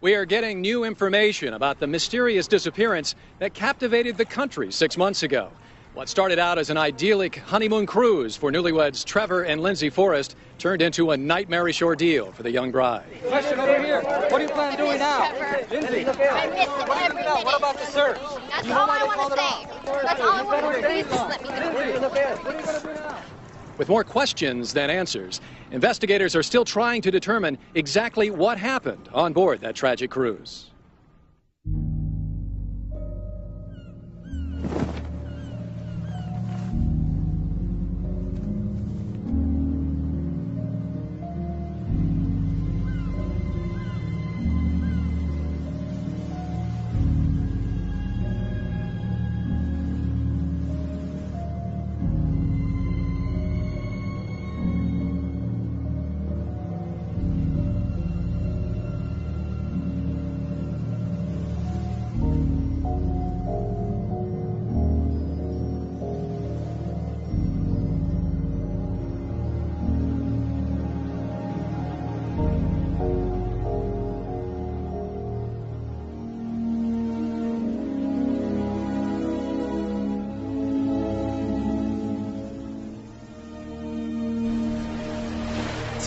We are getting new information about the mysterious disappearance that captivated the country 6 months ago. What started out as an idyllic honeymoon cruise for newlyweds Trevor and Lindsay Forrest turned into a nightmarish ordeal for the young bride. Question over here. What do you plan on doing now? Lindsay, I miss every minute. what about the search? That's all I want to say. That's all I want to say. Please just let me know. What are you going to do now? With more questions than answers, investigators are still trying to determine exactly what happened on board that tragic cruise.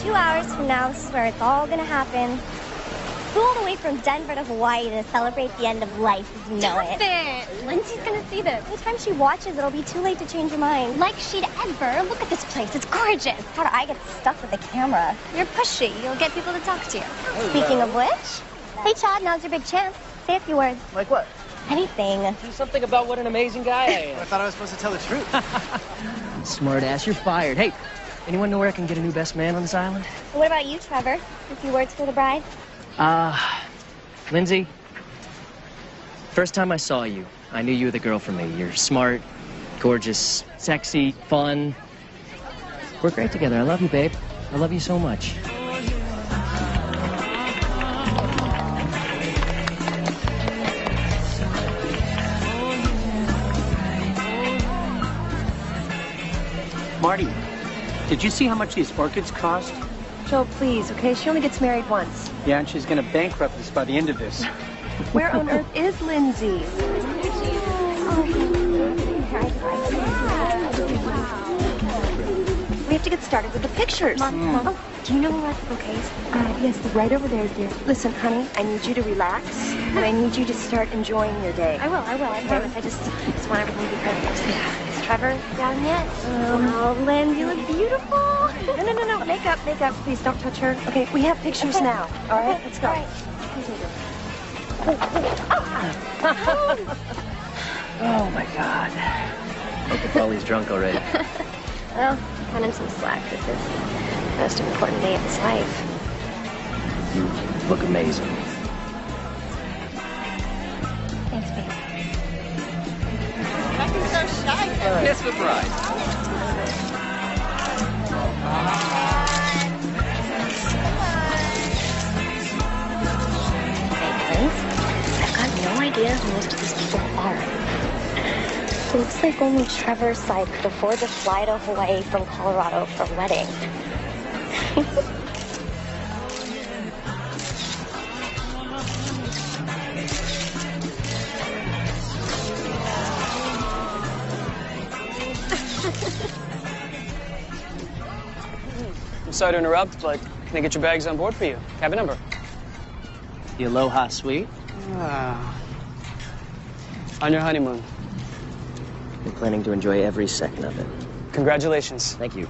Hours from now, this is where it's all gonna happen. Flew all the way from Denver to Hawaii to celebrate the end of life as you know it. Lindsay's gonna see this. By the time she watches, it'll be too late to change her mind. Like she'd ever. Look at this place. It's gorgeous. How do I get stuck with the camera? You're pushy. You'll get people to talk to you. Speaking of which, hey Chad, now's your big chance. Say a few words. Like what? Anything. Do something about what an amazing guy I am. I thought I was supposed to tell the truth. Smart ass, you're fired. Hey, anyone know where I can get a new best man on this island? And what about you, Trevor? A few words for the bride? Lindsay, first time I saw you, I knew you were the girl for me. You're smart, gorgeous, sexy, fun. We're great together. I love you, babe. I love you so much. Marty, did you see how much these orchids cost? Joe, please, okay? She only gets married once. Yeah, and she's going to bankrupt us by the end of this. Where on earth is Lindsay? We have to get started with the pictures. Mom, oh, do you know where the bouquet is? Yes, right over there, dear. Listen, honey, I need you to relax, and I need you to start enjoying your day. I will, I promise. I just want everything to be perfect. Yeah. Is Trevor down yet? Oh, Lynn, you look beautiful. No. Makeup. Please don't touch her. Okay, we have pictures now. All right, let's go. All right. Oh, my God. Hope the Polly's drunk already. Well, cut him some slack. This is the most important day of his life. You look amazing. Thanks, babe. Nothing's so shy. Kiss the bride. I've got no idea who most of these people are. It looks like only Trevor's side could afford to fly to Hawaii from Colorado for a wedding. I'm sorry to interrupt, but can I get your bags on board for you? Cabin number. The Aloha Suite. On your honeymoon. I'm planning to enjoy every second of it. Congratulations. Thank you.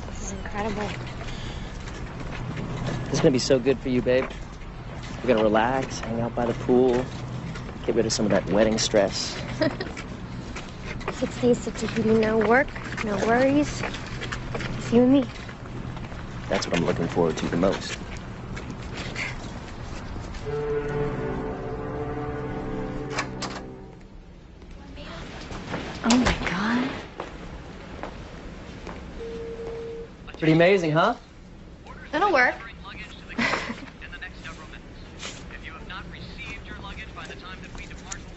This is incredible. This is gonna be so good for you, babe. We're gonna relax, hang out by the pool, get rid of some of that wedding stress. 6 days to Tahiti, no work, no worries. It's you and me. That's what I'm looking forward to the most. Oh, my God. Pretty amazing, huh? That'll work.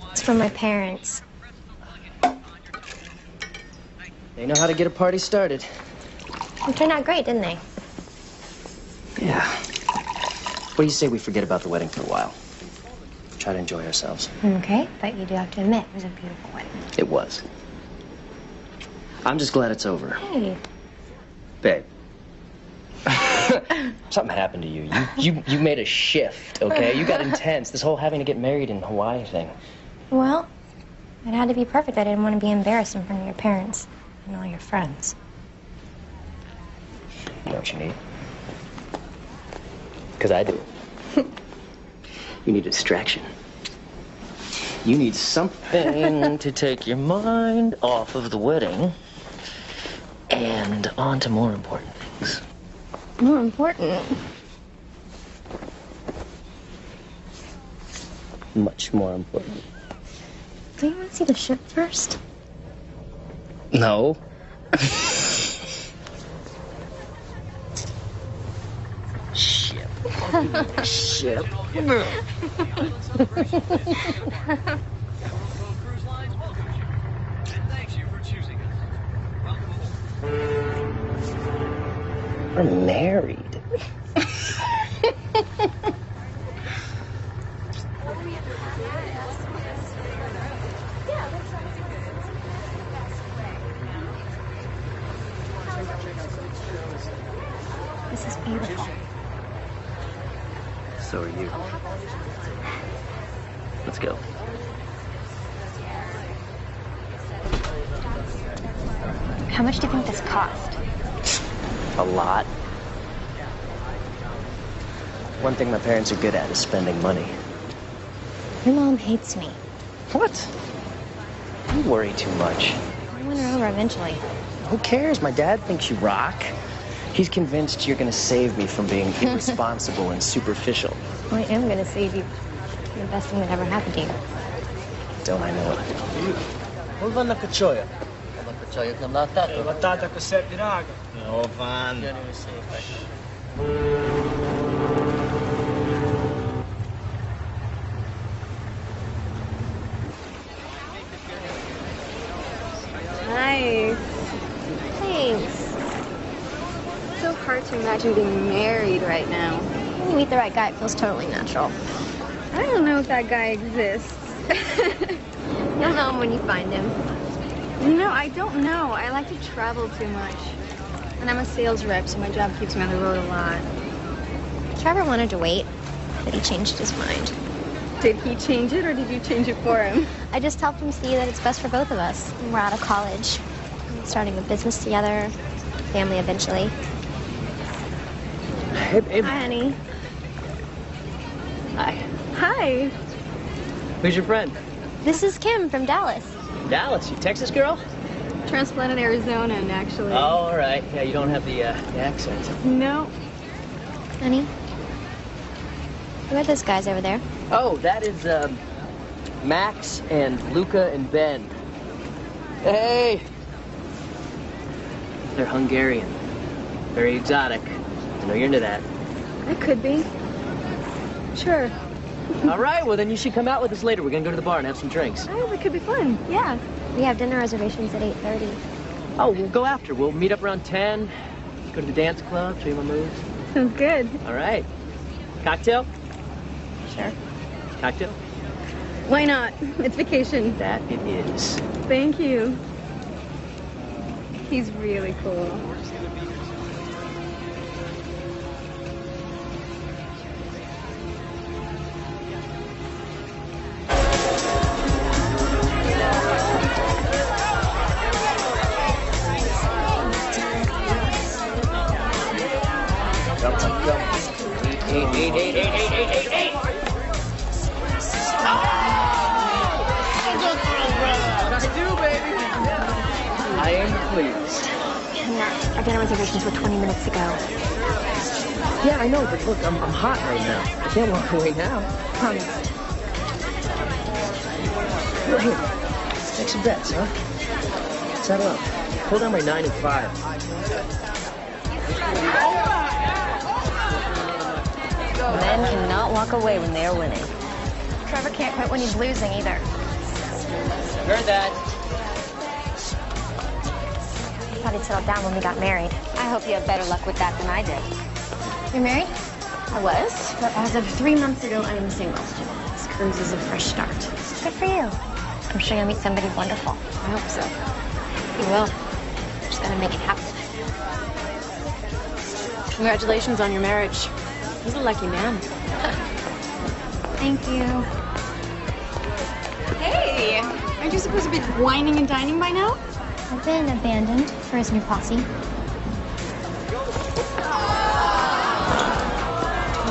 It's from my parents. They know how to get a party started. It turned out great, didn't they? Yeah. What do you say we forget about the wedding for a while? Try to enjoy ourselves. Okay, but you do have to admit it was a beautiful wedding. It was. I'm just glad it's over. Hey. Babe. Something happened to you. You made a shift, okay? You got intense. This whole having to get married in Hawaii thing. Well, it had to be perfect. I didn't want to be embarrassed in front of your parents and all your friends. You know what you need? Because I do. You need a distraction. You need something to take your mind off of the wedding and on to more important things. More important? Much more important. Do you want to see the ship first? No. Ship. Ship. We're married. This is beautiful. So are you. Let's go. How much do you think this cost? A lot. One thing my parents are good at is spending money. Your mom hates me. What? You worry too much. I'll win her over eventually. Who cares? My dad thinks you rock. He's convinced you're gonna save me from being irresponsible and superficial. I am gonna save you. The best thing that ever happened to you. Don't I know it? Hulvan na kachoya. Чайок нам на тату. Batata ko sa pinaga. No, Van. Nice. Thanks. It's so hard to imagine being married right now. When you meet the right guy, it feels totally natural. I don't know if that guy exists. You'll know him when you find him. No, I don't know. I like to travel too much. And I'm a sales rep, so my job keeps me on the road a lot. Trevor wanted to wait, but he changed his mind. Did he change it, or did you change it for him? I just helped him see that it's best for both of us. We're out of college, starting a business together, family eventually. Hey, babe. Hi, honey. Hi. Hi. Who's your friend? This is Kim from Dallas. Dallas, you Texas girl? Transplanted Arizonan, actually. Oh, all right. Yeah, you don't have the accent. No. Honey, who are those guys over there? Oh, that is Max and Luca and Ben. Hey. They're Hungarian. Very exotic. I know you're into that. I could be. Sure. All right, well, then you should come out with us later. We're going to go to the bar and have some drinks. Oh, that could be fun. Yeah. We have dinner reservations at 8:30. Oh, we'll go after. We'll meet up around 10, go to the dance club, show you my moves. Sounds good. All right. Cocktail? Sure. Cocktail? Why not? It's vacation. That it is. Thank you. He's really cool. I am pleased. Our dinner reservations were 20 minutes ago. Yeah, I know, but look, I'm hot right now. I can't walk away now. Promised. Here, let's take some bets, huh? Settle up. Pull down my 9 and 5. Men cannot walk away when they are winning. Trevor can't quit when he's losing either. Heard that. I thought he'd settle down when we got married. I hope you have better luck with that than I did. You're married? I was. But as of 3 months ago, I am single. This cruise is a fresh start. Good for you. I'm sure you'll meet somebody wonderful. I hope so. You will. Just gotta make it happen. Congratulations on your marriage. He's a lucky man. Thank you. Hey! Aren't you supposed to be whining and dining by now? I've been abandoned for his new posse.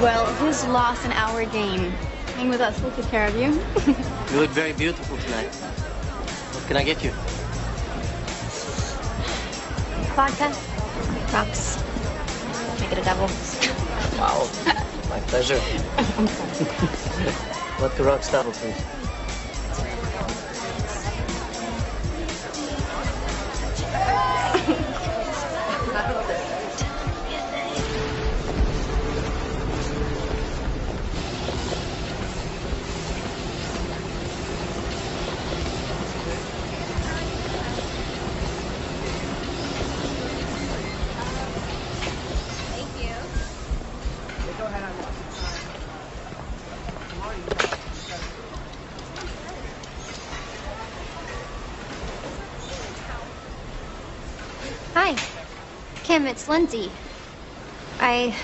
Well, his loss and our gain. Hang with us, we'll take care of you. You look very beautiful tonight. What can I get you? Vodka. Rocks. Make it a double. Wow. My pleasure. Vodka rocks double, please. Hi. Kim, it's Lindsay. I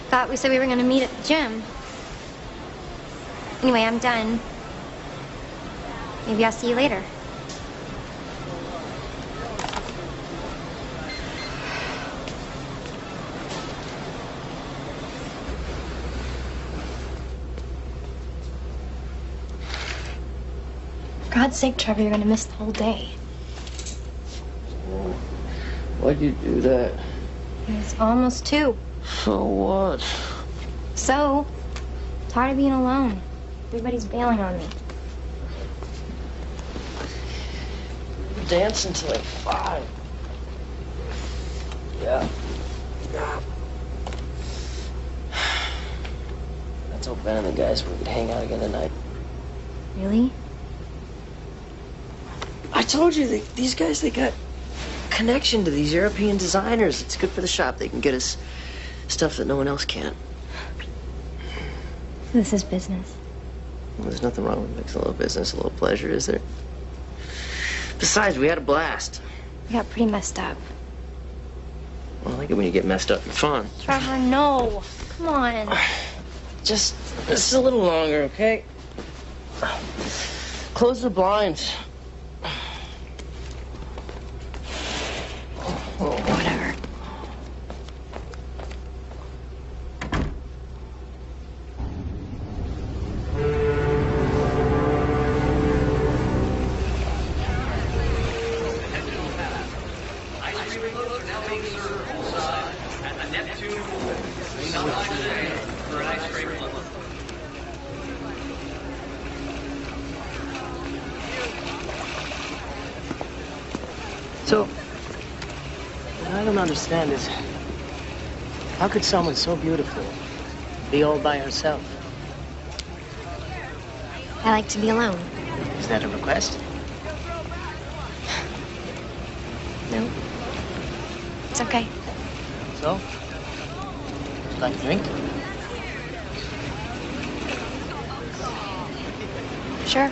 thought we said we were going to meet at the gym. Anyway, I'm done. Maybe I'll see you later. For God's sake, Trevor, you're gonna miss the whole day. Why'd you do that? It's almost 2. So what? So, tired of being alone. Everybody's bailing on me. We're dancing till like 5. Yeah. Let's hope Ben and the guys we could hang out again tonight. Really? I told you, these guys, they got connection to these European designers. It's good for the shop. They can get us stuff that no one else can. This is business. Well, there's nothing wrong with mixing a little business, a little pleasure, is there? Besides, we had a blast. We got pretty messed up. Well, I like it when you get messed up. It's fun. Trevor, no. Come on. Just a little longer, okay? Close the blinds. Oh, whatever. So, what I don't understand is, how could someone so beautiful be all by herself? I like to be alone. Is that a request? No. It's okay. So? Would you like a drink? Sure.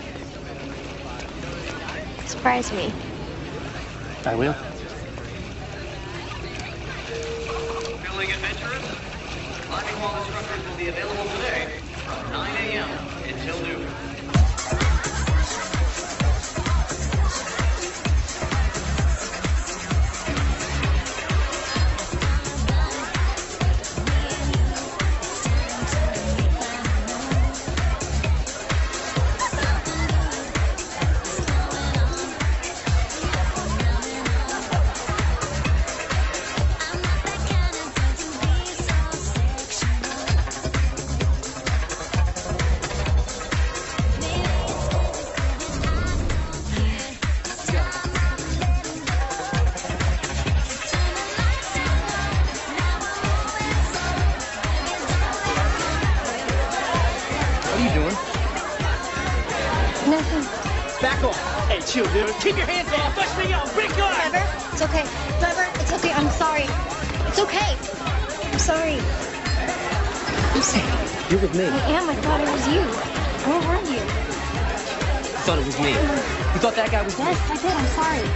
Surprise me. I will. Feeling adventurous? Climbing wall instructors will be available today from 9 a.m. until noon. Chill, dude. Keep your hands off. Push me up. Break your arm. Trevor, it's okay. Trevor, it's okay. I'm sorry. It's okay. I'm sorry. Lucy, you're with me. I am. I thought it was you. Where were you? I thought it was me. You thought that guy was me? Yes, I did. I'm sorry.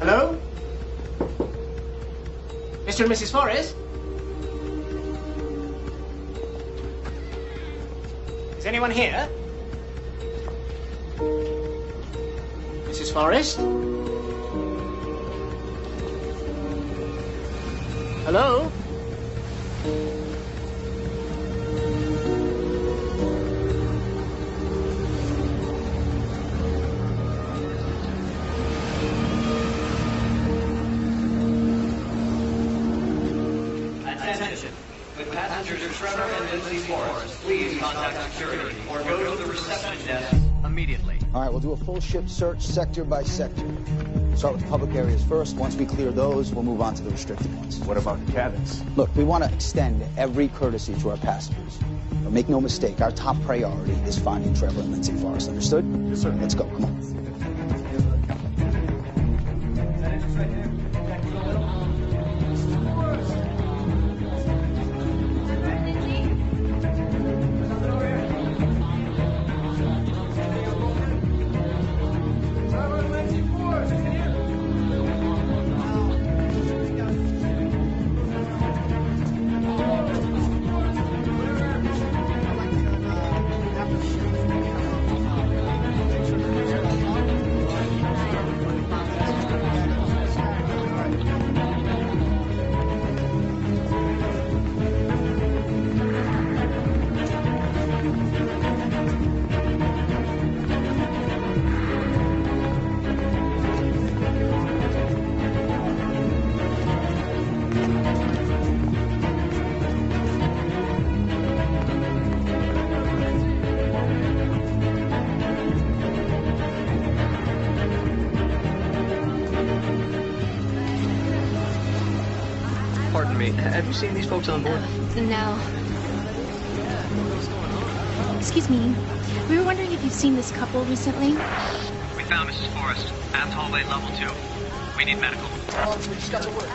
Hello? Mr. and Mrs. Forrest? Is anyone here? Mrs. Forrest? Hello? Attention. With passengers Trevor and Lindsay Forrest, please contact security or go to the reception desk immediately. All right, we'll do a full ship search sector by sector. Start with the public areas first. Once we clear those, we'll move on to the restricted ones. What about the cabins? Look, we want to extend every courtesy to our passengers. But make no mistake, our top priority is finding Trevor and Lindsay Forrest. Understood? Yes, sir. Let's go. Come on. Pardon me, have you seen these folks on board? No. Excuse me. We were wondering if you've seen this couple recently. We found Mrs. Forrest, aft hallway level 2. We need medical. We just got to work.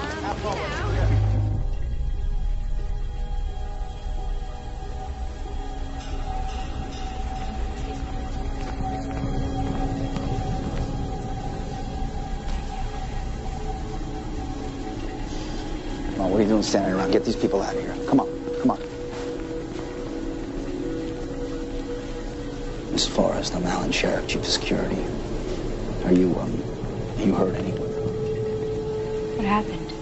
Come on, what are you doing standing around? Get these people out of here. Come on, come on. Miss Forrest, I'm Alan Sheriff, Chief of Security. Are you hurt anyone? What happened?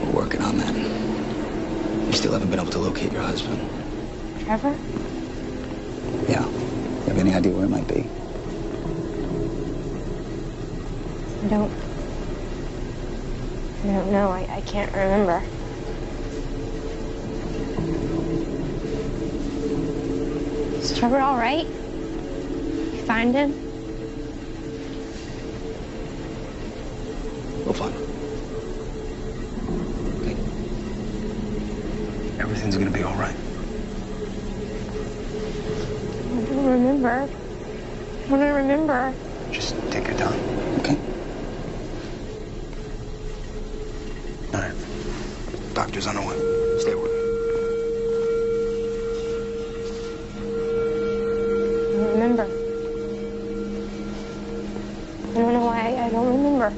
We're working on that. We still haven't been able to locate your husband. Trevor? Yeah. You have any idea where it might be? I don't know. I can't remember. Is Trevor all right? You find him? We'll find him. Okay. Everything's gonna be all right. I don't remember. I don't remember. Just take your time, okay? All right. Doctor's on the way. Stay with me. I don't remember. I don't know why I don't remember.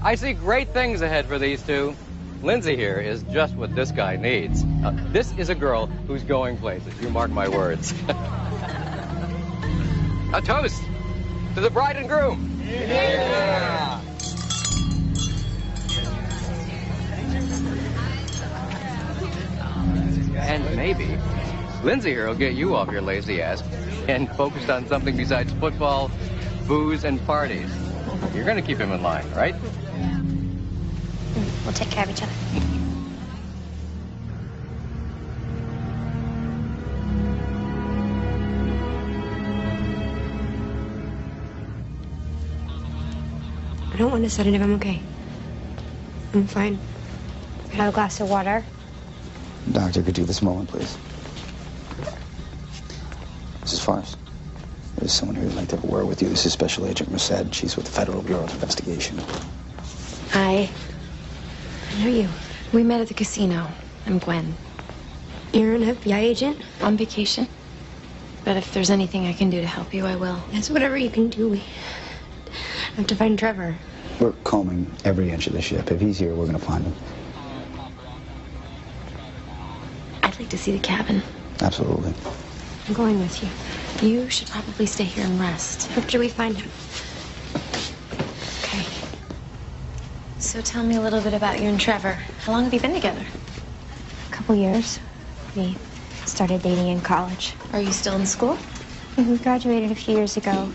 I see great things ahead for these two. Lindsay here is just what this guy needs. This is a girl who's going places. You mark my words. A toast to the bride and groom. Yeah. And maybe Lindsay here will get you off your lazy ass and focused on something besides football, booze, and parties. You're going to keep him in line, right? We'll take care of each other. don't want a sedative. I'm okay. I'm fine. Could I have a glass of water? Doctor, could you this moment, please? Mrs. Forrest, there's someone here who'd like to have a word with you. This is Special Agent Merced. She's with the Federal Bureau of Investigation. Hi. I know you. We met at the casino. I'm Gwen. You're an FBI agent? On vacation. But if there's anything I can do to help you, I will. Yes, whatever you can do. We have to find Trevor. We're combing every inch of the ship. If he's here, we're going to find him. I'd like to see the cabin. Absolutely. I'm going with you. You should probably stay here and rest. After we find him. Okay. So tell me a little bit about you and Trevor. How long have you been together? A couple years. We started dating in college. Are you still in school? We graduated a few years ago.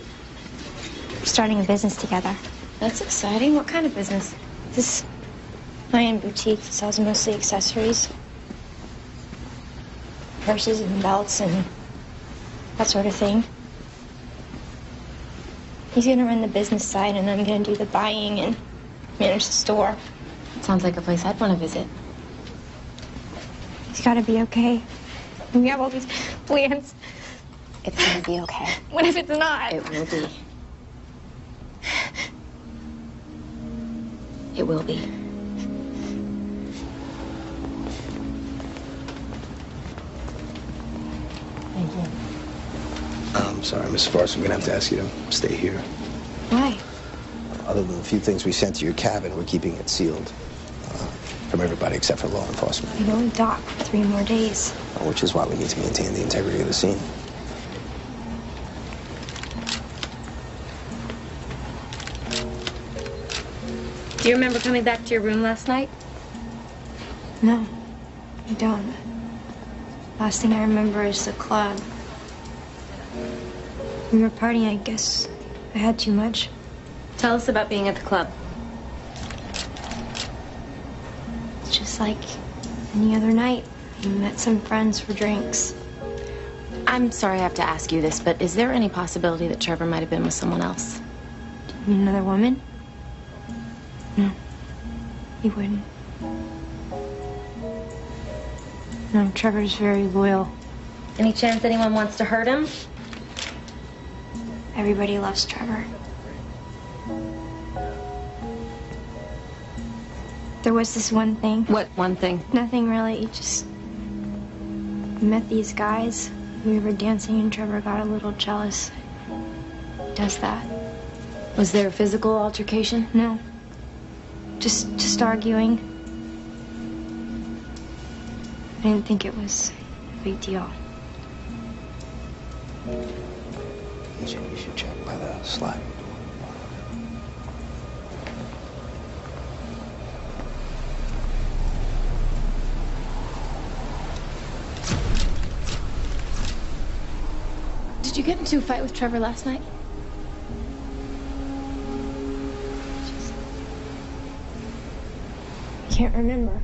We're starting a business together. That's exciting. What kind of business? This high-end boutique that sells mostly accessories. Purses and belts and that sort of thing. He's gonna run the business side and I'm gonna do the buying and manage the store. Sounds like a place I'd want to visit. He's gotta be okay. We have all these plans. It's gonna be okay. What if it's not? It will be. It will be. Thank you. I'm sorry, Mrs. Forrest. I'm going to have to ask you to stay here. Why? Other than the few things we sent to your cabin, we're keeping it sealed from everybody except for law enforcement. We only dock for 3 more days. Which is why we need to maintain the integrity of the scene. Do you remember coming back to your room last night? No, I don't. Last thing I remember is the club. We were partying, I guess. I had too much. Tell us about being at the club. It's just like any other night. We met some friends for drinks. I'm sorry I have to ask you this, but is there any possibility that Trevor might have been with someone else? You mean another woman? No, he wouldn't. No, Trevor's very loyal. Any chance anyone wants to hurt him? Everybody loves Trevor. There was this one thing. What one thing? Nothing really, just... We met these guys. We were dancing and Trevor got a little jealous. He does that. Was there a physical altercation? No. Just arguing. I didn't think it was a big deal. You should check by the slide. Did you get into a fight with Trevor last night? I can't remember.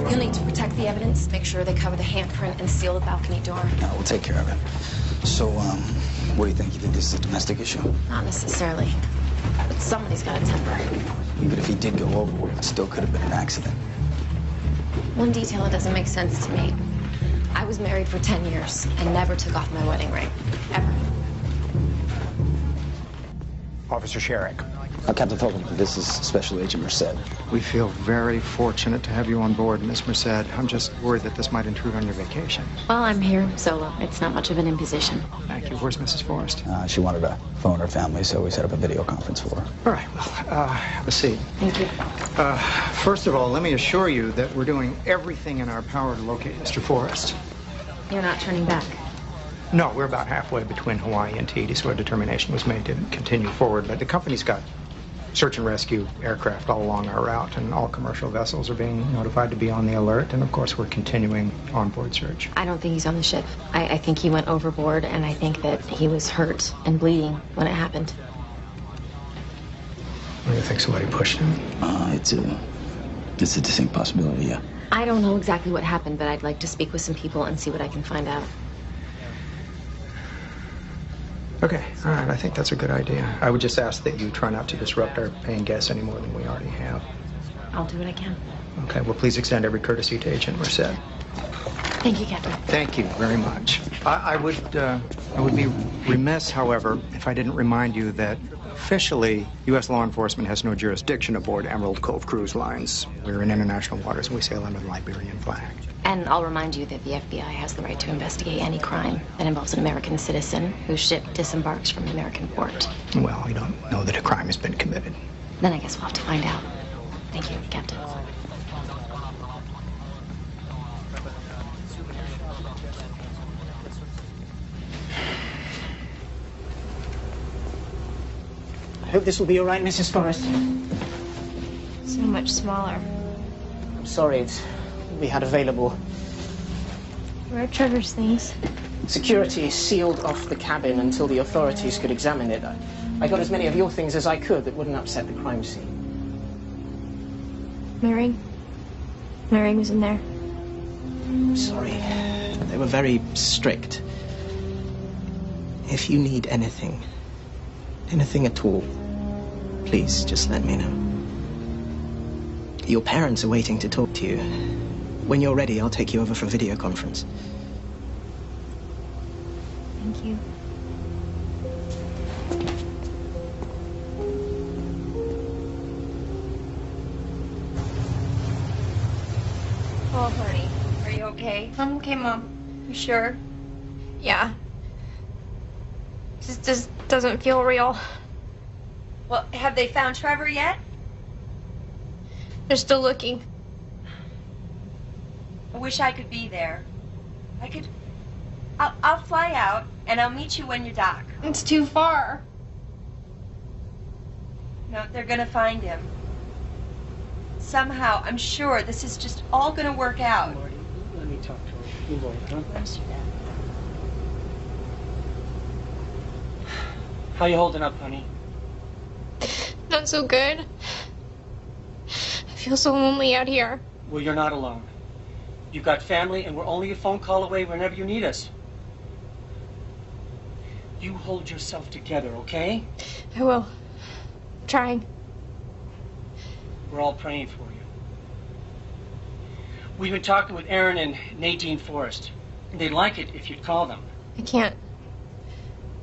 You'll need to protect the evidence, make sure they cover the handprint, and seal the balcony door. No, we'll take care of it. So, what do you think? You think this is a domestic issue? Not necessarily. But somebody's got a temper. Even if he did go overboard, it still could have been an accident. One detail that doesn't make sense to me. I was married for 10 years and never took off my wedding ring. Ever. Officer Sherrick, Captain Fulton, this is Special Agent Merced. We feel very fortunate to have you on board, Miss Merced. I'm just worried that this might intrude on your vacation. Well, I'm here solo. It's not much of an imposition. Thank you. Where's Mrs. Forrest? She wanted to phone her family, so we set up a video conference for her. All right, well, have a seat. Thank you. First of all, let me assure you that we're doing everything in our power to locate Mr. Forrest. You're not turning back? No, we're about halfway between Hawaii and Tahiti, so a determination was made to continue forward. But the company's got search and rescue aircraft all along our route, and all commercial vessels are being notified to be on the alert. And of course, we're continuing onboard search. I don't think he's on the ship. I think he went overboard, and I think that he was hurt and bleeding when it happened. What do you think? Somebody pushed him? It's a distinct possibility, yeah. I don't know exactly what happened, but I'd like to speak with some people and see what I can find out. Okay, all right, I think that's a good idea. I would just ask that you try not to disrupt our paying guests any more than we already have. I'll do what I can. Okay, well, please extend every courtesy to Agent Merced. Thank you, Captain. Thank you very much. I would be remiss, however, if I didn't remind you that officially, U.S. law enforcement has no jurisdiction aboard Emerald Cove Cruise Lines. We're in international waters and we sail under the Liberian flag. And I'll remind you that the FBI has the right to investigate any crime that involves an American citizen whose ship disembarks from an American port. Well, we don't know that a crime has been committed. Then I guess we'll have to find out. Thank you, Captain. I hope this will be all right, Mrs. Forrest. So much smaller. I'm sorry, it's all we had available. Where are Trevor's things? Security sealed off the cabin until the authorities could examine it. I got as many of your things as I could that wouldn't upset the crime scene. Mary was in there. I'm sorry. They were very strict. If you need anything at all, please just let me know. Your parents are waiting to talk to you. When you're ready, I'll take you over for a video conference. Thank you. Oh, honey, are you okay? I'm okay, Mom. You sure? Yeah. Just doesn't feel real. Well, have they found Trevor yet? They're still looking. I wish I could be there. I'll fly out, and I'll meet you when you dock. It's too far. No, they're gonna find him. Somehow, I'm sure this is just all gonna work out. Marty, let me talk to her. You worry, huh? Bless you, Dad. How you holding up, honey? Not so good. I feel so lonely out here. Well, you're not alone. You've got family, and we're only a phone call away whenever you need us. You hold yourself together, okay? I will. I'm trying. We're all praying for you. We've been talking with Aaron and Nadine Forrest. They'd like it if you'd call them. I can't.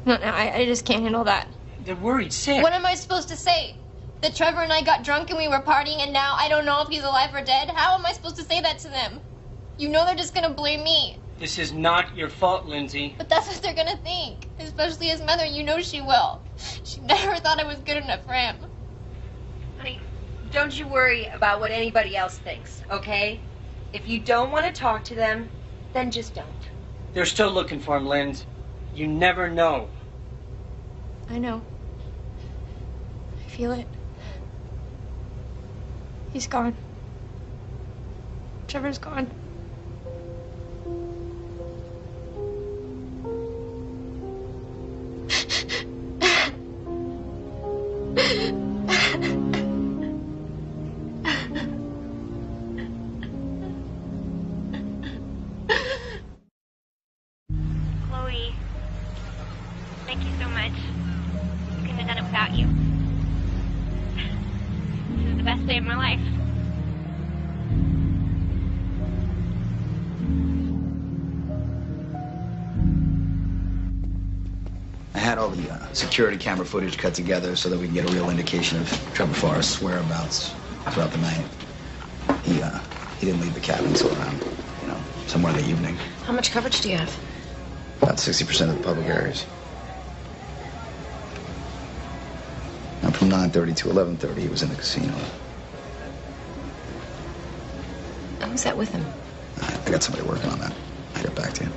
No, I just can't handle that. They're worried sick. What am I supposed to say? That Trevor and I got drunk and we were partying and now I don't know if he's alive or dead? How am I supposed to say that to them? You know they're just gonna blame me. This is not your fault, Lindsay. But that's what they're gonna think. Especially his mother, you know she will. She never thought I was good enough for him. Honey, don't you worry about what anybody else thinks, okay? If you don't want to talk to them, then just don't. They're still looking for him, Linz. You never know. I know. I feel it. He's gone. Trevor's gone. Chloe, thank you so much. I couldn't have done it without you. This is the best day of my life. I had all the security camera footage cut together so that we can get a real indication of Trevor Forrest's whereabouts throughout the night. He didn't leave the cabin until around, somewhere in the evening. How much coverage do you have? About 60% of the public areas. And from 9:30 to 11:30, he was in the casino. Who's that with him? I got somebody working on that. I'll get back to you.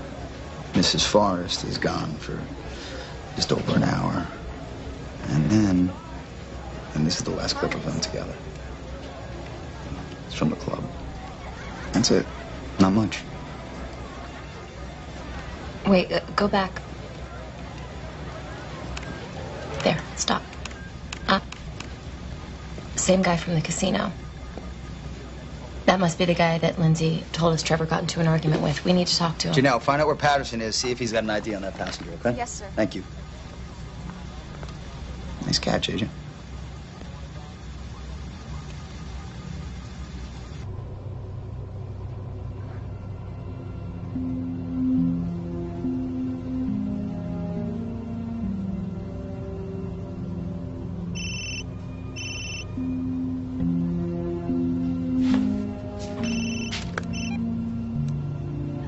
Mrs. Forrest is gone for just over an hour. And this is the last clip of them together. It's from the club. That's it. Not much. Wait, go back. There, stop. Same guy from the casino. That must be the guy that Lindsay told us Trevor got into an argument with. We need to talk to him. Janelle, find out where Patterson is, see if he's got an ID on that passenger, okay? Yes, sir. Thank you. Nice catch, Agent.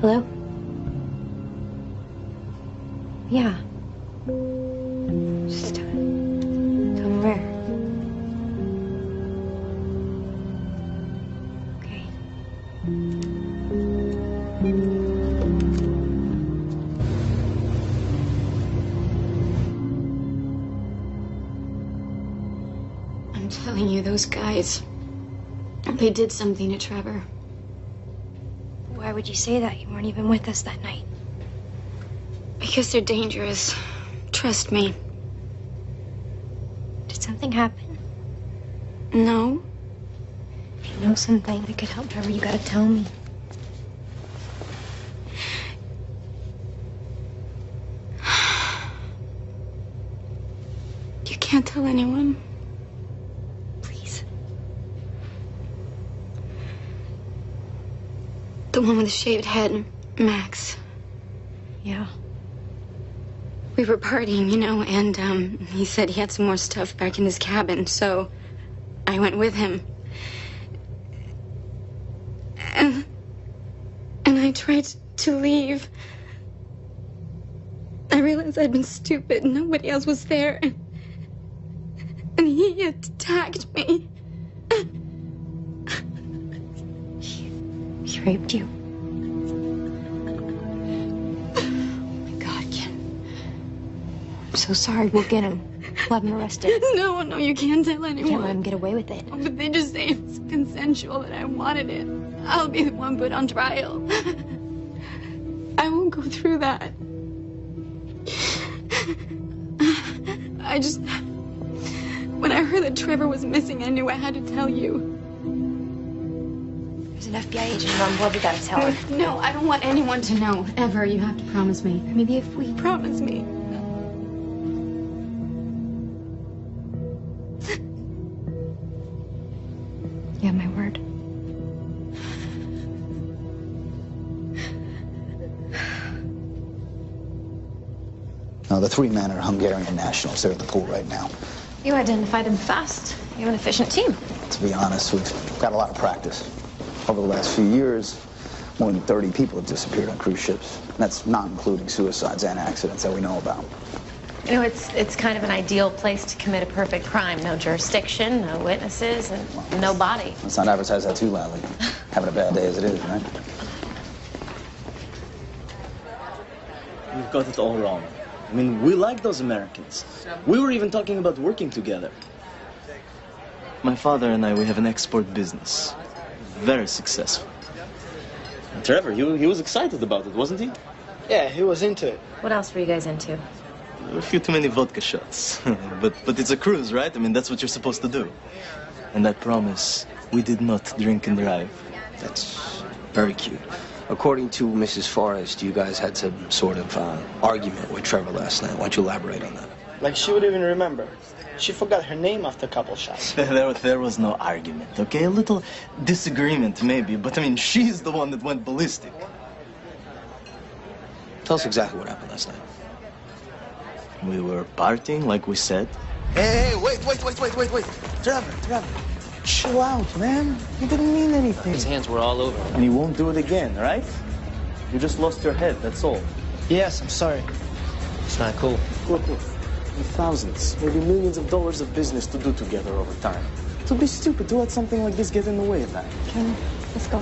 Hello? Yeah. Just tell me where. Okay. I'm telling you, those guys, they did something to Trevor. Why would you say that? You weren't even with us that night. Because they're dangerous. Trust me. Did something happen? No. If you know something that could help Trevor, you gotta tell me. You can't tell anyone. Please. The one with the shaved head, Max. Yeah. We were partying, and he said he had some more stuff back in his cabin, so I went with him. And I tried to leave. I realized I'd been stupid. Nobody else was there. And he attacked me. He raped you. Oh my God, Ken. I'm so sorry. We'll get him. We'll have him arrested. No, you can't tell anyone. You can't let him get away with it. Oh, but they just say it's consensual, that I wanted it. I'll be the one put on trial. I won't go through that. When I heard that Trevor was missing, I knew I had to tell you. There's an FBI agent on board. We gotta tell her. No, I don't want anyone to know, ever. You have to promise me. Maybe if we... Promise me. Yeah, my word. Now, the three men are Hungarian nationals. They're at the pool right now. You identified them fast. You have an efficient team. To be honest, we've got a lot of practice. Over the last few years, more than 30 people have disappeared on cruise ships. And that's not including suicides and accidents that we know about. It's kind of an ideal place to commit a perfect crime. No jurisdiction, no witnesses, and no body. Let's not advertise that too loudly. Having a bad day as it is, right? You've got it all wrong. I mean, we like those Americans. We were even talking about working together. My father and I, we have an export business. Very successful. And Trevor, he was excited about it, wasn't he? Yeah, he was into it. What else were you guys into? A few too many vodka shots. but it's a cruise, right? I mean, that's what you're supposed to do. And I promise, we did not drink and drive. That's very cute. According to Mrs. Forrest, you guys had some sort of argument with Trevor last night. Why don't you elaborate on that? Like she would even remember. She forgot her name after a couple shots. There was no argument, okay? A little disagreement, maybe, but I mean, she's the one that went ballistic. Tell us exactly what happened last night. We were partying, like we said. Hey, wait. Trevor. Chill out, man. He didn't mean anything. His hands were all over. And he won't do it again, right? You just lost your head, that's all. Yes, I'm sorry. It's not cool. Look. In thousands, maybe millions of dollars of business to do together over time. It would be stupid to let something like this get in the way of that. Okay, let's go.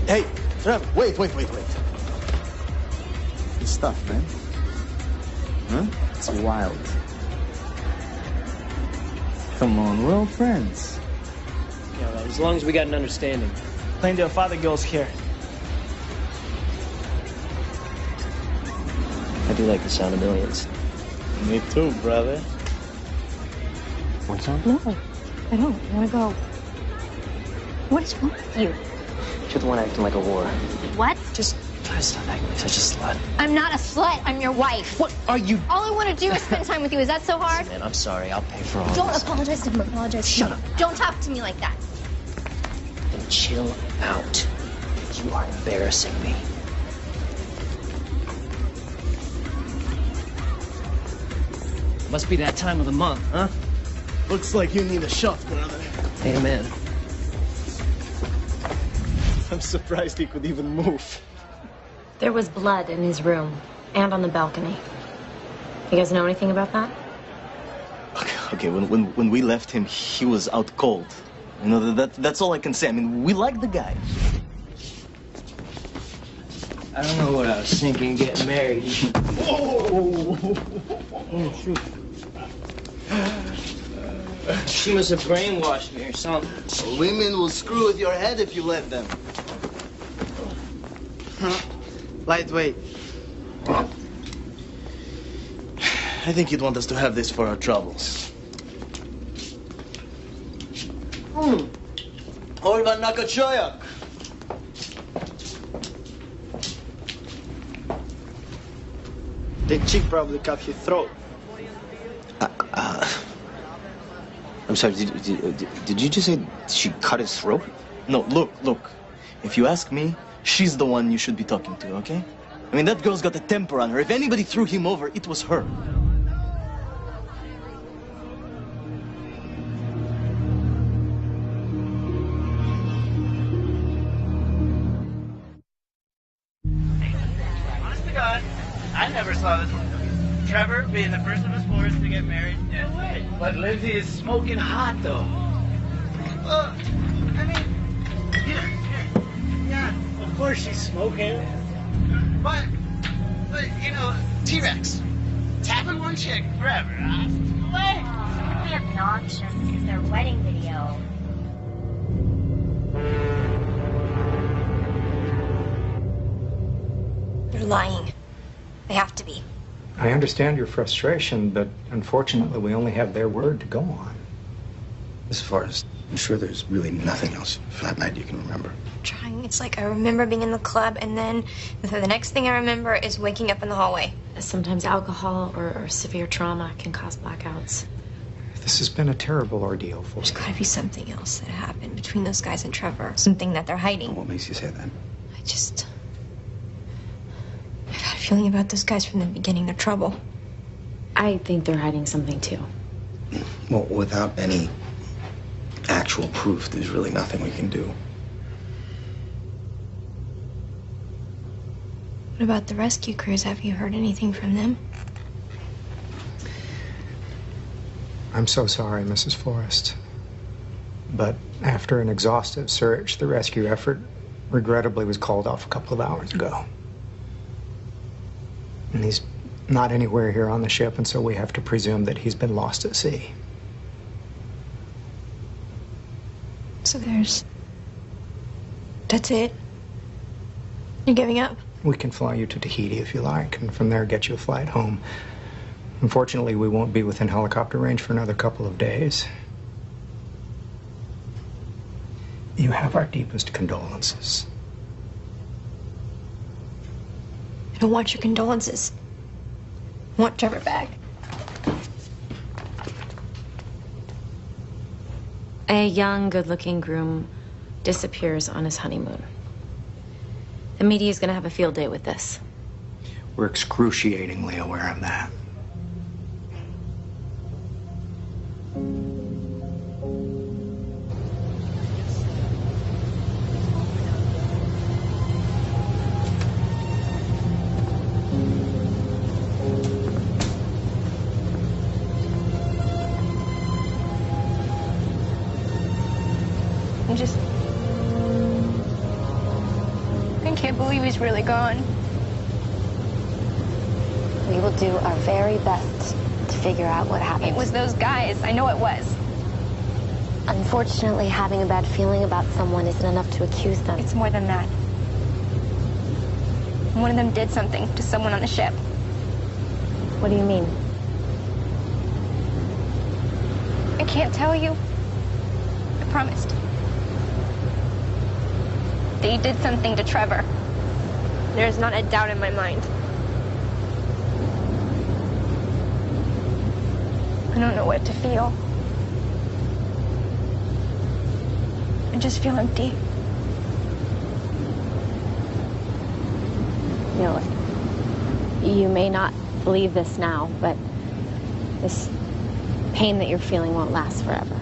Hey, Trevor, wait. Good stuff, man. Huh? It's wild. Come on, we're all friends. Yeah, well, as long as we got an understanding. Plenty of other girls here. I do like the sound of millions. Me too, brother. Want some? No, I don't. I want to go. What is wrong with you? You're the one acting like a whore. What? Just try to stop acting like such a slut. I'm not a slut. I'm your wife. What are you? All I want to do is spend time with you. Is that so hard? Man, I'm sorry. I'll pay for all Don't this. apologize to him. Apologize. Shut up. Don't talk to me like that. Then chill out. You are embarrassing me. Must be that time of the month, huh? Looks like you need a shot, brother. Amen. I'm surprised he could even move. There was blood in his room and on the balcony. You guys know anything about that? Okay, when we left him, he was out cold. You know, that's all I can say. I mean, we like the guy. I don't know what I was thinking getting married. Oh, shoot. She must have brainwashed me or something. Women will screw with your head if you let them. Lightweight. I think you'd want us to have this for our troubles. Orban Nakachoyak. The chick probably cut his throat. I'm sorry, did you just say she cut his throat? No, look. If you ask me, she's the one you should be talking to, okay? I mean, that girl's got a temper on her. If anybody threw him over, it was her. Honest to God, I never saw this one. Trevor being the first of his fours to get married. No way. But Lindsay is smoking hot, though. Well, I mean, yeah, of course she's smoking. But you know, T-Rex, tapping one chick forever, huh? What? It's really obnoxious. This is their wedding video. They're lying. They have to be. I understand your frustration, but unfortunately we only have their word to go on. As far as I'm sure there's really nothing else from that night you can remember. I'm trying. It's like I remember being in the club, and then the next thing I remember is waking up in the hallway. Sometimes alcohol or severe trauma can cause blackouts. This has been a terrible ordeal for There's you. got to be something else that happened between those guys and Trevor. Something that they're hiding. What makes you say that? I got a feeling about those guys from the beginning. They're trouble. I think they're hiding something too. Well, without any actual proof, there's really nothing we can do. What about the rescue crews? Have you heard anything from them? I'm so sorry, Mrs. Forrest. But after an exhaustive search, the rescue effort regrettably was called off a couple of hours ago. And he's not anywhere here on the ship, and so we have to presume that he's been lost at sea. So that's it? You're giving up? We can fly you to Tahiti if you like, and from there get you a flight home. Unfortunately, we won't be within helicopter range for another couple of days. You have our deepest condolences. I don't want your condolences. I want Trevor back. A young, good-looking groom disappears on his honeymoon. The media is going to have a field day with this. We're excruciatingly aware of that. I can't believe he's really gone. We will do our very best to figure out what happened. It was those guys. I know it was. Unfortunately, having a bad feeling about someone isn't enough to accuse them. It's more than that. One of them did something to someone on the ship. What do you mean? I can't tell you. I promised. They did something to Trevor. There's not a doubt in my mind. I don't know what to feel. I just feel empty. You know, you may not believe this now, but this pain that you're feeling won't last forever.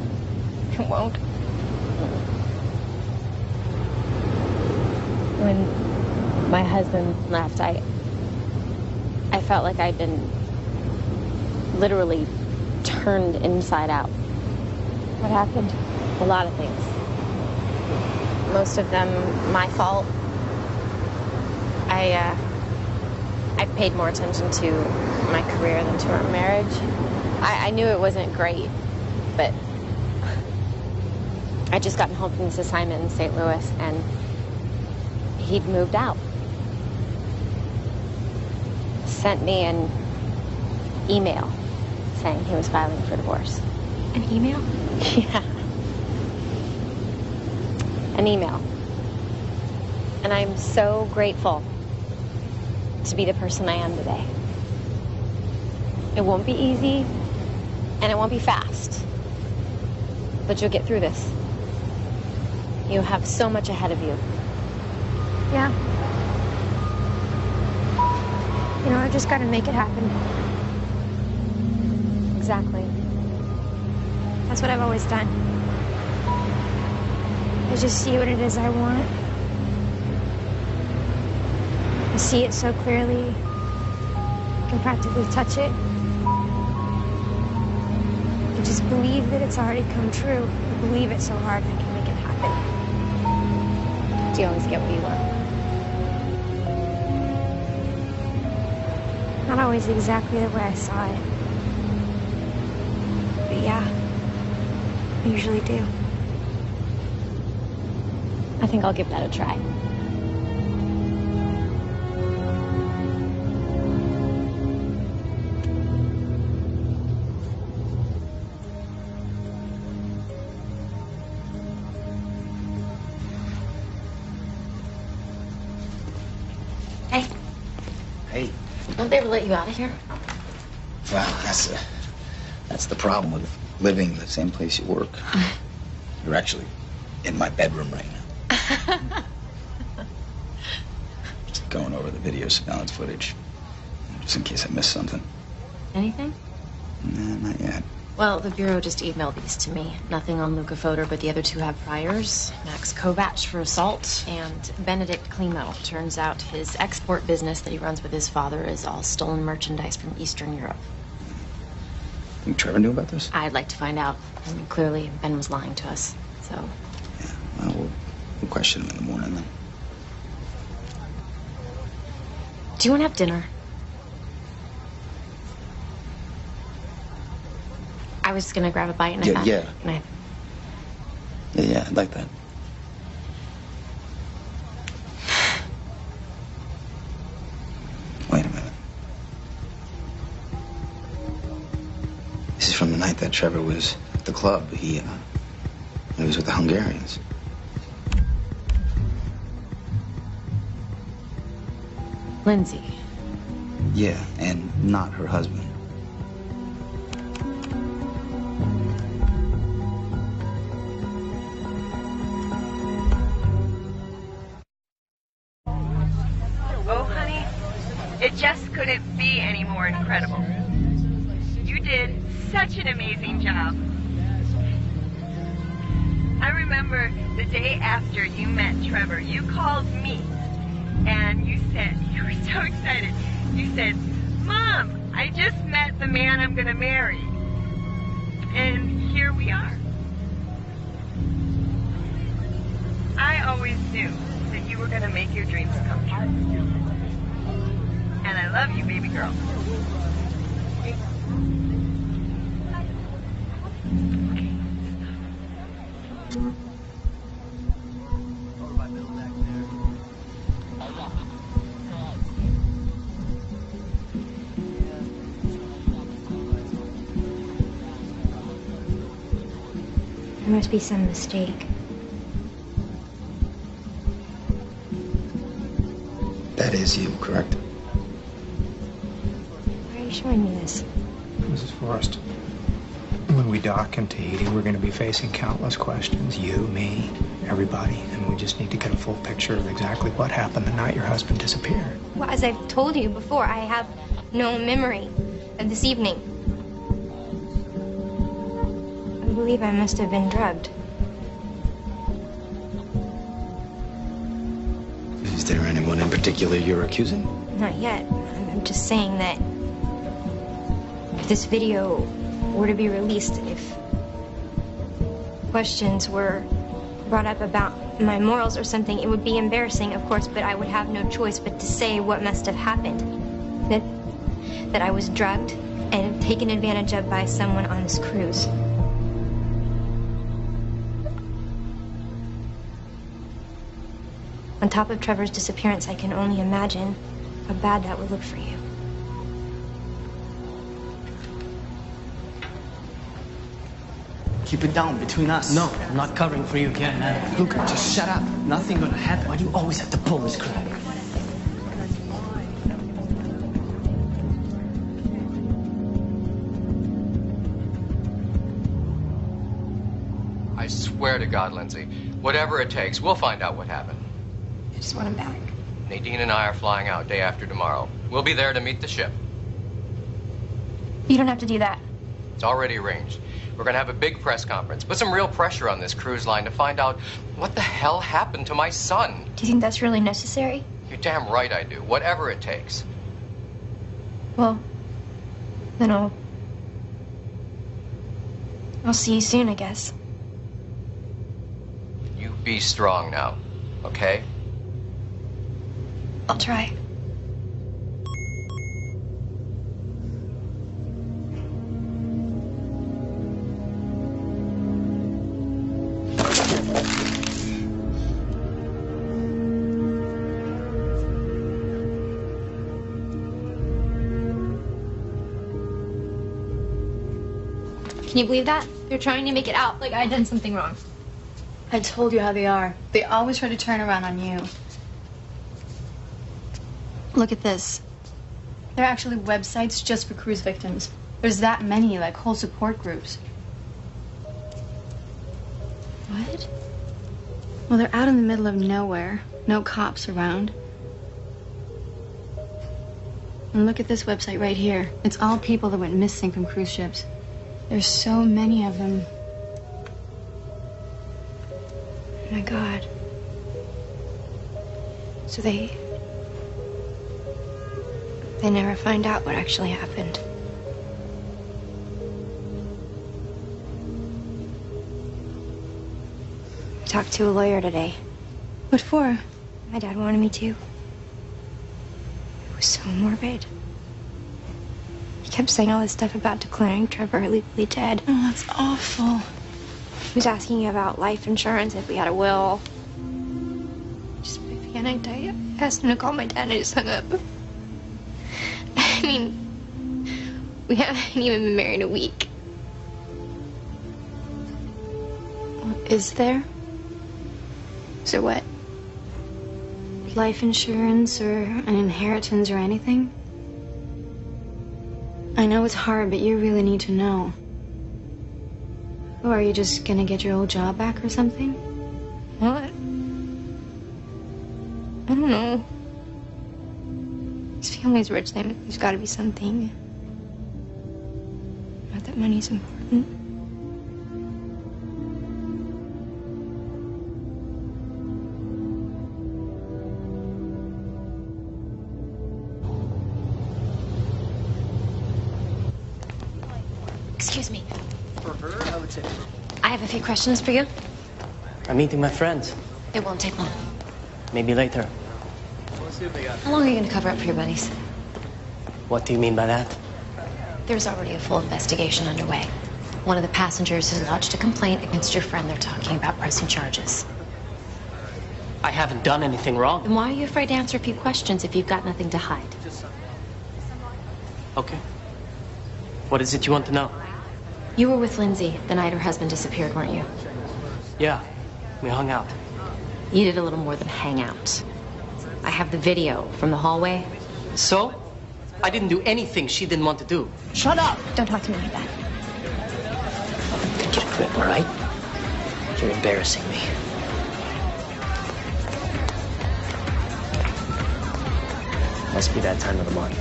It won't. When my husband left, I felt like I'd been literally turned inside out. What happened? A lot of things. Most of them my fault. I paid more attention to my career than to our marriage. I knew it wasn't great, but I'd just gotten home from this assignment in St. Louis, and he'd moved out. Sent me an email saying he was filing for divorce. An email? Yeah. An email. And I'm so grateful to be the person I am today. It won't be easy, and it won't be fast. But you'll get through this. You have so much ahead of you. Yeah. You know, I just gotta make it happen. Exactly. That's what I've always done. I just see what it is I want. I see it so clearly. I can practically touch it. I just believe that it's already come true. I believe it so hard I can make it happen. Do you always get what you want? Not always exactly the way I saw it. But yeah, I usually do. I think I'll give that a try. Hey. Hey. Don't they ever let you out of here? Well, that's the problem with living in the same place you work. You're actually in my bedroom right now. Just going over the video surveillance footage, just in case I missed something. Anything? Nah, not yet. Well, the Bureau just emailed these to me. Nothing on Luca Fodor, but the other two have priors. Max Kovach for assault and Benedict Klimo. Turns out his export business that he runs with his father is all stolen merchandise from Eastern Europe. Think Trevor knew about this? I'd like to find out. I mean, clearly, Ben was lying to us, so... Yeah, well, we'll question him in the morning, then. Do you want to have dinner? I was gonna grab a bite and I thought... Yeah. Can I... Yeah, I'd like that. Wait a minute. This is from the night that Trevor was at the club. He was with the Hungarians. Lindsay. Yeah, and not her husband. Oh, honey, it just did such an amazing job. I remember the day after you met Trevor, you called me and you said, you were so excited. You said, Mom, I just met the man I'm going to marry. And here we are. I always knew that you were going to make your dreams come true. And I love you, baby girl. There must be some mistake. That is you, correct? Why are you showing me this? Mrs. Forrest, when we dock in Tahiti, we're going to be facing countless questions. You, me, everybody. And we just need to get a full picture of exactly what happened the night your husband disappeared. Well, as I've told you before, I have no memory of this evening. I believe I must have been drugged. Is there anyone in particular you're accusing? Not yet. I'm just saying that if this video were to be released, if questions were brought up about my morals or something, it would be embarrassing, of course, but I would have no choice but to say what must have happened. That I was drugged and taken advantage of by someone on this cruise. On top of Trevor's disappearance, I can only imagine how bad that would look for you. Keep it down between us. No, I'm not covering for you again, man. Luca, just shut up. Nothing gonna happen. Why do you always have to pull this crap? I swear to God, Lindsay, whatever it takes, we'll find out what happened. I just want him back. Nadine and I are flying out day after tomorrow. We'll be there to meet the ship. You don't have to do that. It's already arranged. We're going to have a big press conference. Put some real pressure on this cruise line to find out what the hell happened to my son. Do you think that's really necessary? You're damn right I do. Whatever it takes. Well, then I'll see you soon, I guess. You be strong now, okay? I'll try. Can you believe that? They're trying to make it out like I done something wrong. I told you how they are. They always try to turn around on you. Look at this. There are actually websites just for cruise victims. There's that many, like whole support groups. What? Well, they're out in the middle of nowhere. No cops around. And look at this website right here. It's all people that went missing from cruise ships. There's so many of them. Oh my God. So they never find out what actually happened. I talked to a lawyer today. What for? My dad wanted me to. It was so morbid. He kept saying all this stuff about declaring Trevor legally dead. Oh, that's awful. He was asking about life insurance, if we had a will. Just panicked. I asked him to call my dad and I just hung up. I mean, we haven't even been married a week. Is there? Is there what? Life insurance or an inheritance or anything? I know it's hard, but you really need to know. Or are you just gonna get your old job back or something? What? I don't know. His family's rich, then there's gotta be something. Not that money's important. Excuse me. For her, I would say. I have a few questions for you. I'm meeting my friends. It won't take long. Maybe later. Let's see what they got. How long are you going to cover up for your buddies? What do you mean by that? There's already a full investigation underway. One of the passengers has lodged a complaint against your friend. They're talking about pressing charges. I haven't done anything wrong. Then why are you afraid to answer a few questions if you've got nothing to hide? Okay. What is it you want to know? You were with Lindsay the night her husband disappeared, weren't you? Yeah, we hung out. You did a little more than hang out. I have the video from the hallway. So? I didn't do anything she didn't want to do. Shut up! Don't talk to me like that. Get a grip, all right? You're embarrassing me. Must be that time of the month.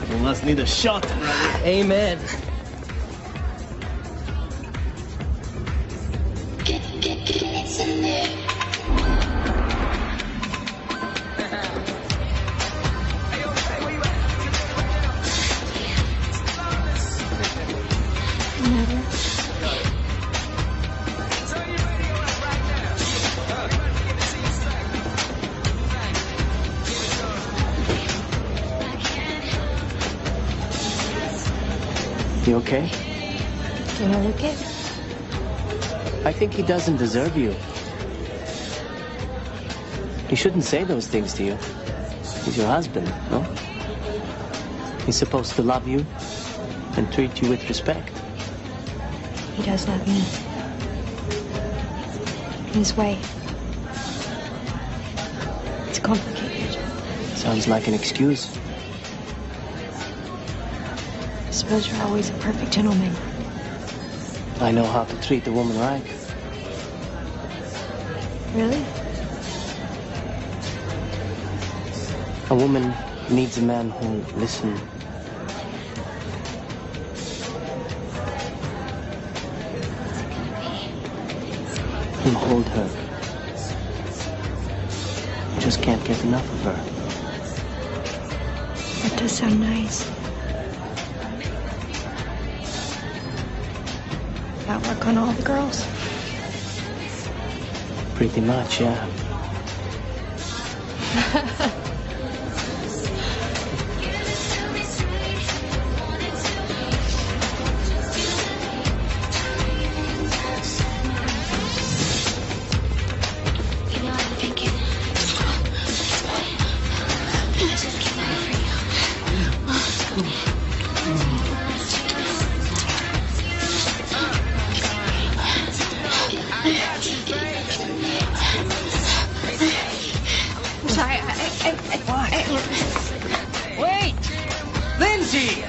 You must need a shot, brother. Amen. You okay? Do you know Luke? I think he doesn't deserve you. He shouldn't say those things to you. He's your husband, no? He's supposed to love you and treat you with respect. He does love me. In his way. It's complicated. Sounds like an excuse. I suppose you're always a perfect gentleman. I know how to treat a woman right. Really? A woman needs a man who'll listen. Who'll hold her. You just can't get enough of her. That does sound nice. That work on all the girls? Pretty much, yeah. Wait! Lindsay!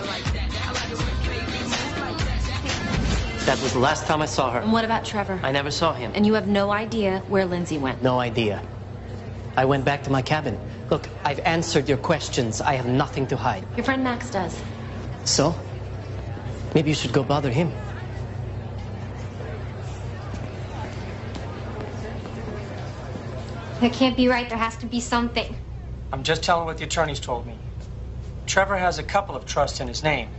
That was the last time I saw her. And what about Trevor? I never saw him. And you have no idea where Lindsay went? No idea. I went back to my cabin. Look, I've answered your questions. I have nothing to hide. Your friend Max does. So? Maybe you should go bother him. That can't be right. There has to be something. I'm just telling what the attorneys told me. Trevor has a couple of trusts in his name.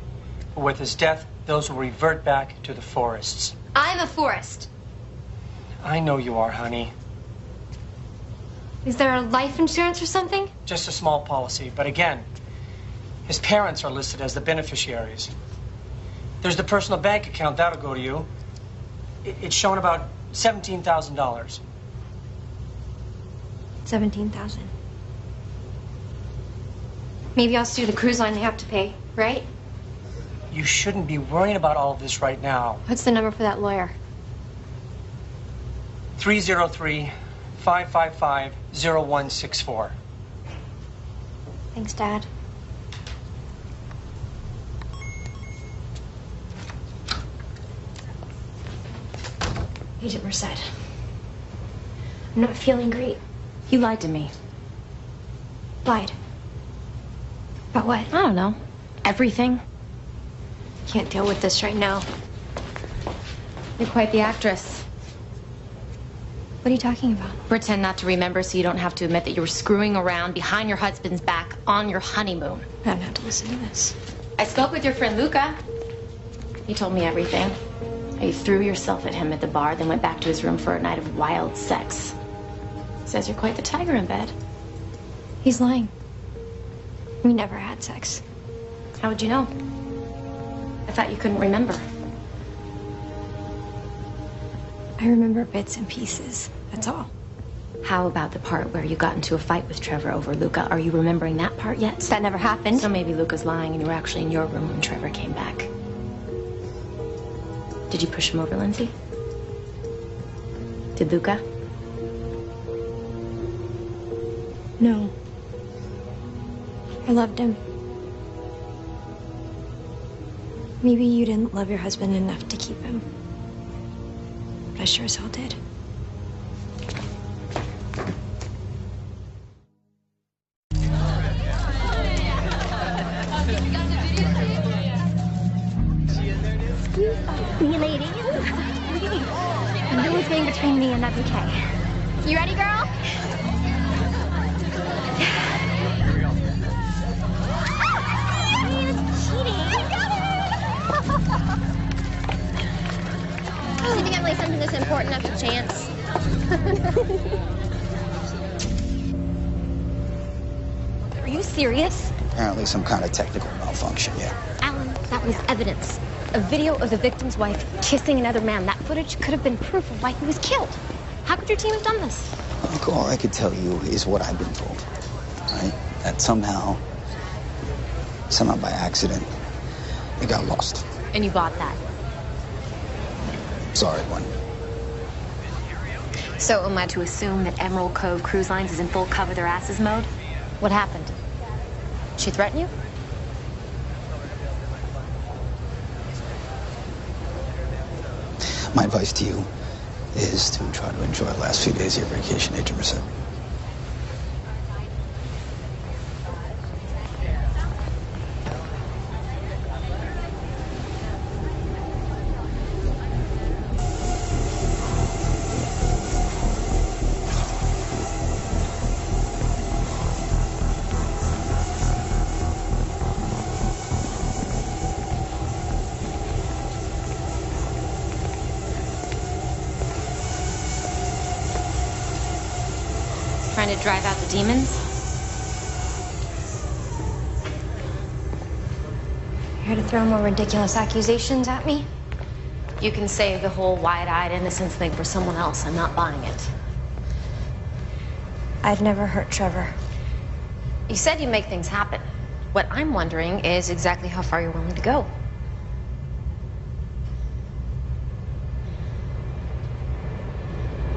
But with his death, those will revert back to the Forests. I'm a Forrest. I know you are, honey. Is there a life insurance or something? Just a small policy, but again, his parents are listed as the beneficiaries. There's the personal bank account, that'll go to you. It's showing about $17,000. 17,000. Maybe I'll sue the cruise line. They have to pay, right? You shouldn't be worrying about all of this right now. What's the number for that lawyer? 303-555-0164. Thanks, Dad. Agent Merced. I'm not feeling great. You lied to me. Lied. About what? I don't know. Everything. Can't deal with this right now. You're quite the actress. What are you talking about? Pretend not to remember so you don't have to admit that you were screwing around behind your husband's back on your honeymoon. I don't have to listen to this. I spoke with your friend Luca. He told me everything. How you threw yourself at him at the bar, then went back to his room for a night of wild sex. Says you're quite the tiger in bed. He's lying. We never had sex. How would you know? I thought you couldn't remember. I remember bits and pieces. That's all. How about the part where you got into a fight with Trevor over Luca? Are you remembering that part yet? That never happened. So maybe Luca's lying and you were actually in your room when Trevor came back. Did you push him over, Lindsay? Did Luca? No. I loved him. Maybe you didn't love your husband enough to keep him. But I sure as hell did. Me, ladies. No thing between me and that bouquet. You ready, girl? Do you think I'd lay something this important after chance? Are you serious? Apparently some kind of technical malfunction, yeah. Alan, that was evidence. A video of the victim's wife kissing another man. That footage could have been proof of why he was killed. How could your team have done this? Look, all I could tell you is what I've been told, right? That somehow by accident, it got lost. And you bought that? Sorry, one. So am I to assume that Emerald Cove Cruise Lines is in full cover their asses mode? What happened? She threaten you? My advice to you is to try to enjoy the last few days of your vacation, Agent Merced. Trying to drive out the demons? Here to throw more ridiculous accusations at me? You can save the whole wide-eyed innocence thing for someone else. I'm not buying it. I've never hurt Trevor. You said you make things happen. What I'm wondering is exactly how far you're willing to go.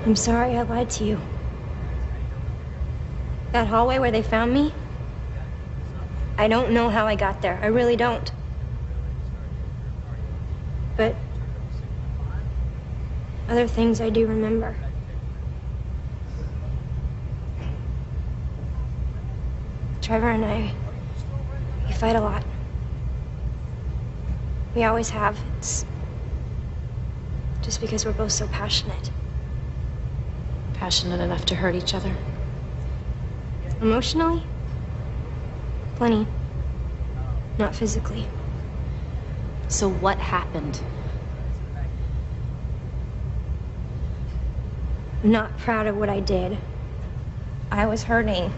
I'm sorry I lied to you. That hallway where they found me, I don't know how I got there. I really don't. But other things I do remember. Trevor and I, we fight a lot. We always have. It's just because we're both so passionate. Passionate enough to hurt each other? Emotionally? Plenty. Not physically. So what happened? I'm not proud of what I did. I was hurting.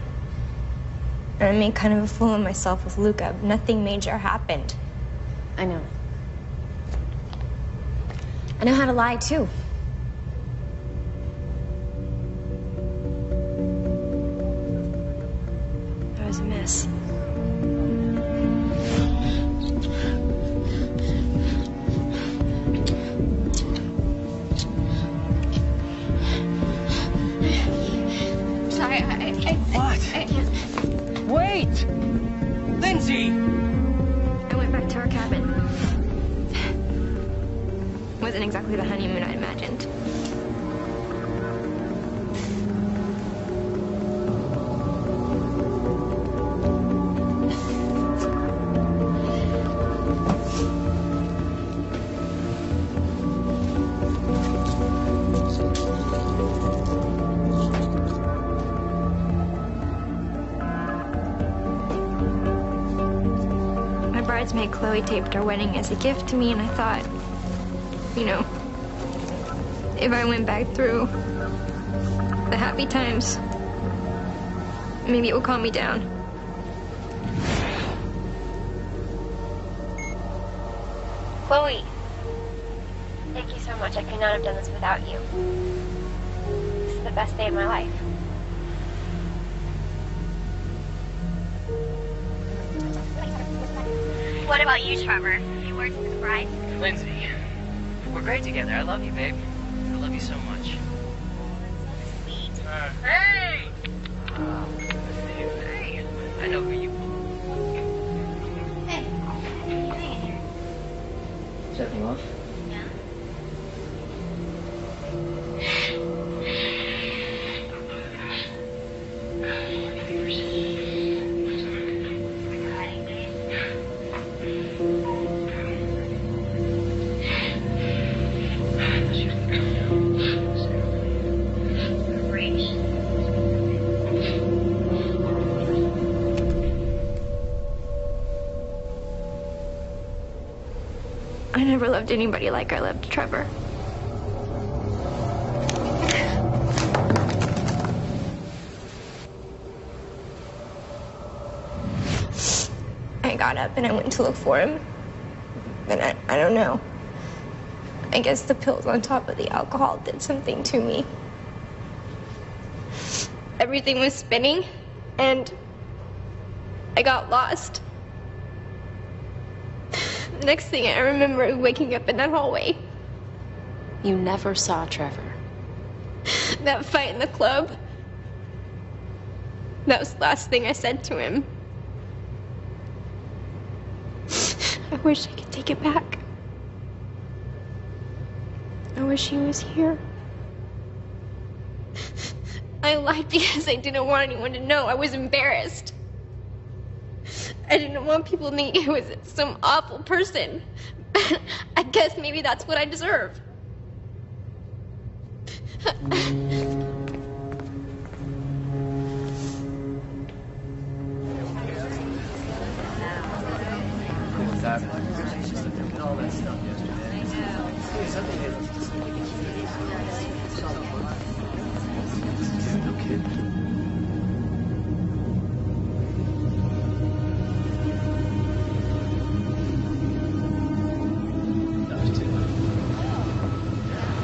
And I made kind of a fool of myself with Luca. Nothing major happened. I know. I know how to lie, too. I was a mess. Sorry, What? Wait! Lindsay! I went back to our cabin. Wasn't exactly the honeymoon I imagined. Aunt Chloe taped our wedding as a gift to me, and I thought, you know, if I went back through the happy times, maybe it would calm me down. Chloe, thank you so much. I could not have done this without you. This is the best day of my life. What about you, Trevor? Any words of surprise? Lindsay, we're great together. I love you, babe. I love you so much. Sweet. Hey! Hey! I know who you are. Hey. Checking off? Yeah. I never loved anybody like I loved Trevor. I got up and I went to look for him. And I don't know. I guess the pills on top of the alcohol did something to me. Everything was spinning, and I got lost. The next thing I remember is waking up in that hallway. You never saw Trevor. That fight in the club. That was the last thing I said to him. I wish I could take it back. I wish he was here. I lied because I didn't want anyone to know. I was embarrassed. I didn't want people to think I was some awful person. I guess maybe that's what I deserve.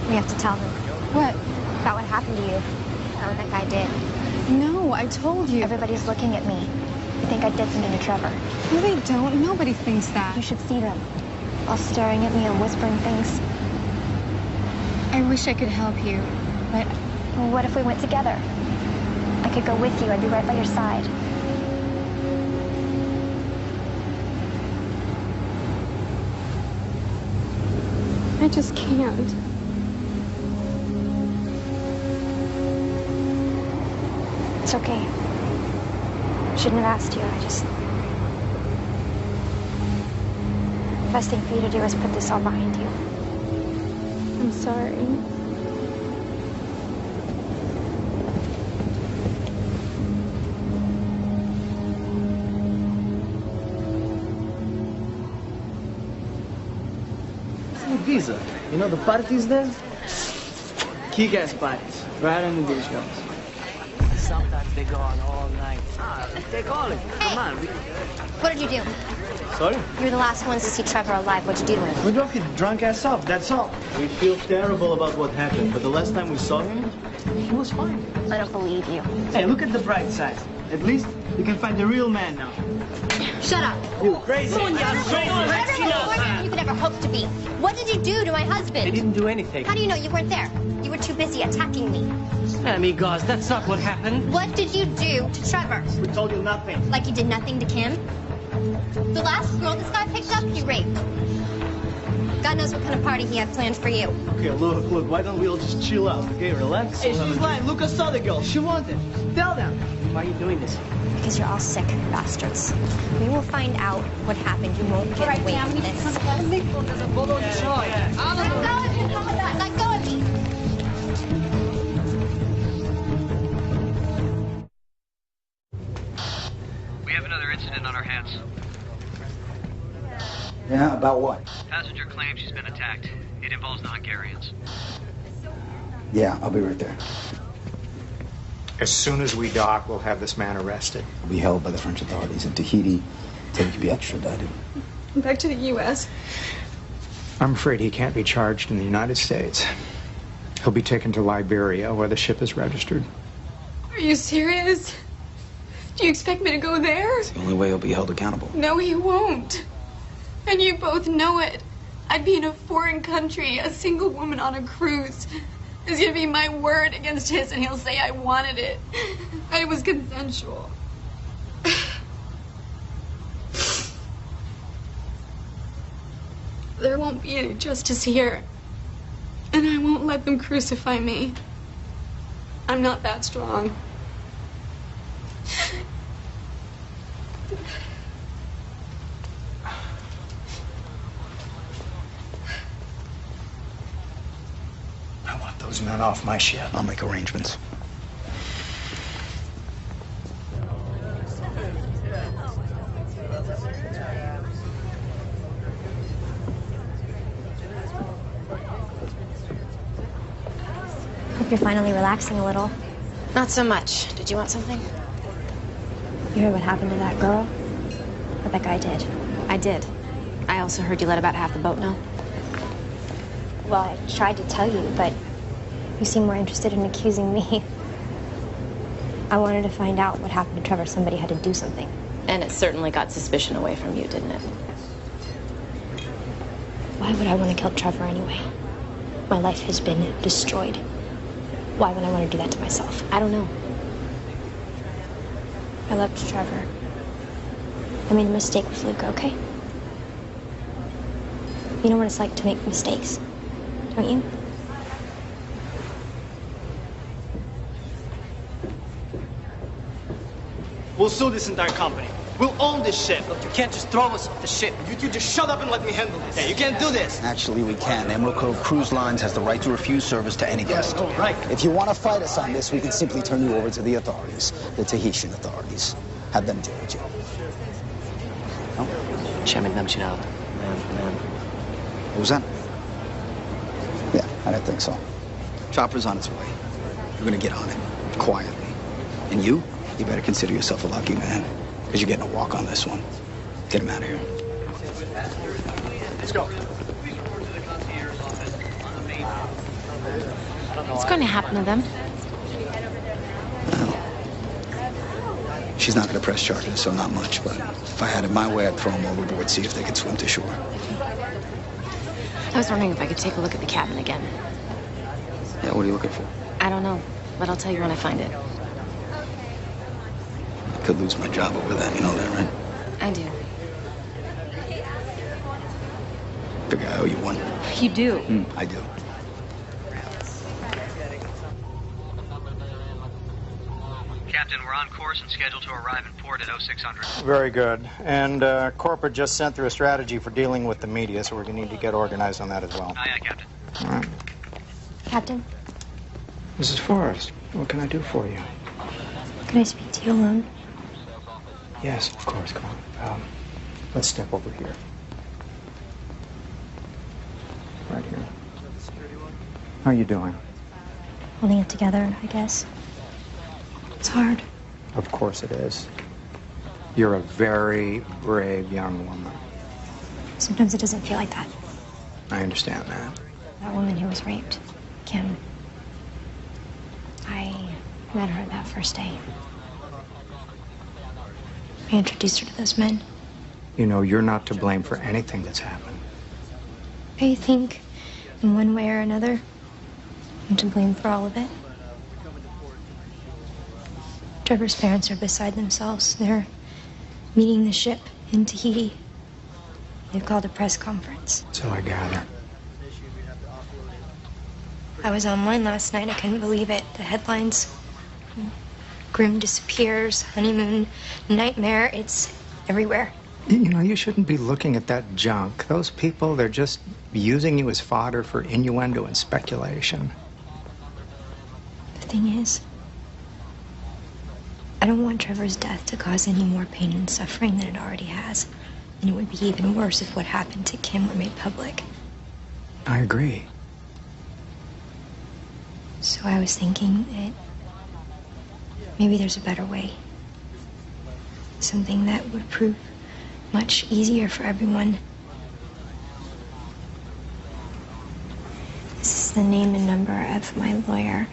We have to tell them. What? About what happened to you. About what that guy did. No, I told you. Everybody's looking at me. They think I did something to Trevor. No, they don't. Nobody thinks that. You should see them. All staring at me and whispering things. I wish I could help you, but... Well, what if we went together? I could go with you. I'd be right by your side. I just can't. It's okay. Shouldn't have asked you. The best thing for you to do is put this all behind you. I'm sorry. Visa. You know the parties there? Kick-ass parties. Right on the beach goes. Sometimes they go on all night. Take all of it. Come on. What did you do? Sorry? You were the last ones to see Trevor alive. What'd you do to him? We drove his drunk ass off, that's all. We feel terrible about what happened, but the last time we saw him, he was fine. I don't believe you. Hey, look at the bright side. At least you can find the real man now. Shut up. You crazy. You're crazy. Whatever more than you could ever hope to be. What did you do to my husband? They didn't do anything. How do you know you weren't there? You were too busy attacking me. Amigos, that's not what happened. What did you do to Trevor? We told you nothing. Like you did nothing to Kim? The last girl this guy picked up, he raped. God knows what kind of party he had planned for you. Okay, look, why don't we all just chill out, okay? Relax. Hey, she's lying. Lucas saw the girl. She wanted. Tell them. Why are you doing this? Because you're all sick bastards. We will find out what happened. You won't get away from this. Let go of me. Let go of me. We have another incident on our hands. Yeah, about what? Passenger claims she's been attacked. It involves the Hungarians. Yeah, I'll be right there. As soon as we dock, we'll have this man arrested. He'll be held by the French authorities in Tahiti until he can be extradited. Back to the U.S. I'm afraid he can't be charged in the United States. He'll be taken to Liberia, where the ship is registered. Are you serious? Do you expect me to go there? It's the only way he'll be held accountable. No, he won't. And you both know it. I'd be in a foreign country, a single woman on a cruise. It's gonna be my word against his, and he'll say I wanted it. And it was consensual. There won't be any justice here. And I won't let them crucify me. I'm not that strong. I want those men off my ship. I'll make arrangements. Hope you're finally relaxing a little. Not so much. Did you want something? You heard what happened to that girl? What that guy did? I did. I also heard you let about half the boat know. Well, I tried to tell you, but you seem more interested in accusing me. I wanted to find out what happened to Trevor. Somebody had to do something. And it certainly got suspicion away from you, didn't it? Why would I want to kill Trevor anyway? My life has been destroyed. Why would I want to do that to myself? I don't know. I loved Trevor. I made a mistake with Luca, okay? You know what it's like to make mistakes, don't you? We'll sue this entire company. We'll own this ship. Look, you can't just throw us off the ship. You two just shut up and let me handle this. Yeah, you can't do this. Actually, we can. Emerald Cove Cruise Lines has the right to refuse service to any guest. Oh, right. If you want to fight us on this, we can simply turn you over to the authorities, the Tahitian authorities. Have them deal with you. No? Chairman Namchinal. What was that? Yeah, I didn't think so. Chopper's on its way. You're gonna get on it, quietly. And you better consider yourself a lucky man, because you're getting a walk on this one. Get him out of here. Let's go. What's going to happen to them? She's not gonna press charges, so not much, but if I had it my way, I'd throw them overboard, see if they could swim to shore. I was wondering if I could take a look at the cabin again. Yeah, what are you looking for? I don't know, but I'll tell you when I find it. I could lose my job over that, you know that, right? I do. Figure I owe you one. You do? I do. Captain, we're on course and scheduled to arrive in port at 0600. Very good. And corporate just sent through a strategy for dealing with the media, so we're going to need to get organized on that as well. Aye, aye, Captain. All right. Captain, Mrs. Forrest, what can I do for you? can I speak to you alone? Yes, of course. Come on. Let's step over here. Right here. How are you doing? Holding it together, I guess. It's hard. Of course it is. You're a very brave young woman. Sometimes it doesn't feel like that. I understand that. That woman who was raped, Kim. I met her that first day. I introduced her to those men. You know, you're not to blame for anything that's happened. I think, in one way or another, I'm to blame for all of it. Trevor's parents are beside themselves. They're meeting the ship in Tahiti. They've called a press conference. So I gather. I was online last night. I couldn't believe it. The headlines. Grim disappears, honeymoon, nightmare. It's everywhere. You know, you shouldn't be looking at that junk. Those people, they're just using you as fodder for innuendo and speculation. The thing is, I don't want Trevor's death to cause any more pain and suffering than it already has. And it would be even worse if what happened to Kim were made public. I agree. So I was thinking that maybe there's a better way. Something that would prove much easier for everyone. This is the name and number of my lawyer.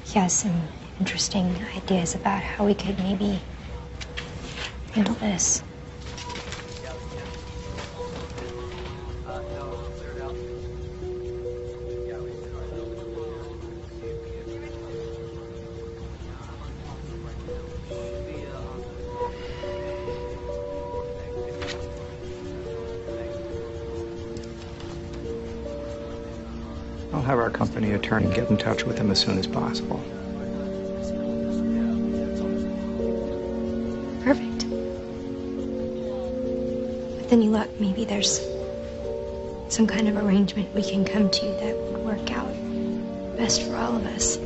He has some interesting ideas about how we could maybe handle this. I'll have our company attorney get in touch with him as soon as possible. Perfect. With any luck, maybe there's some kind of arrangement we can come to that would work out best for all of us.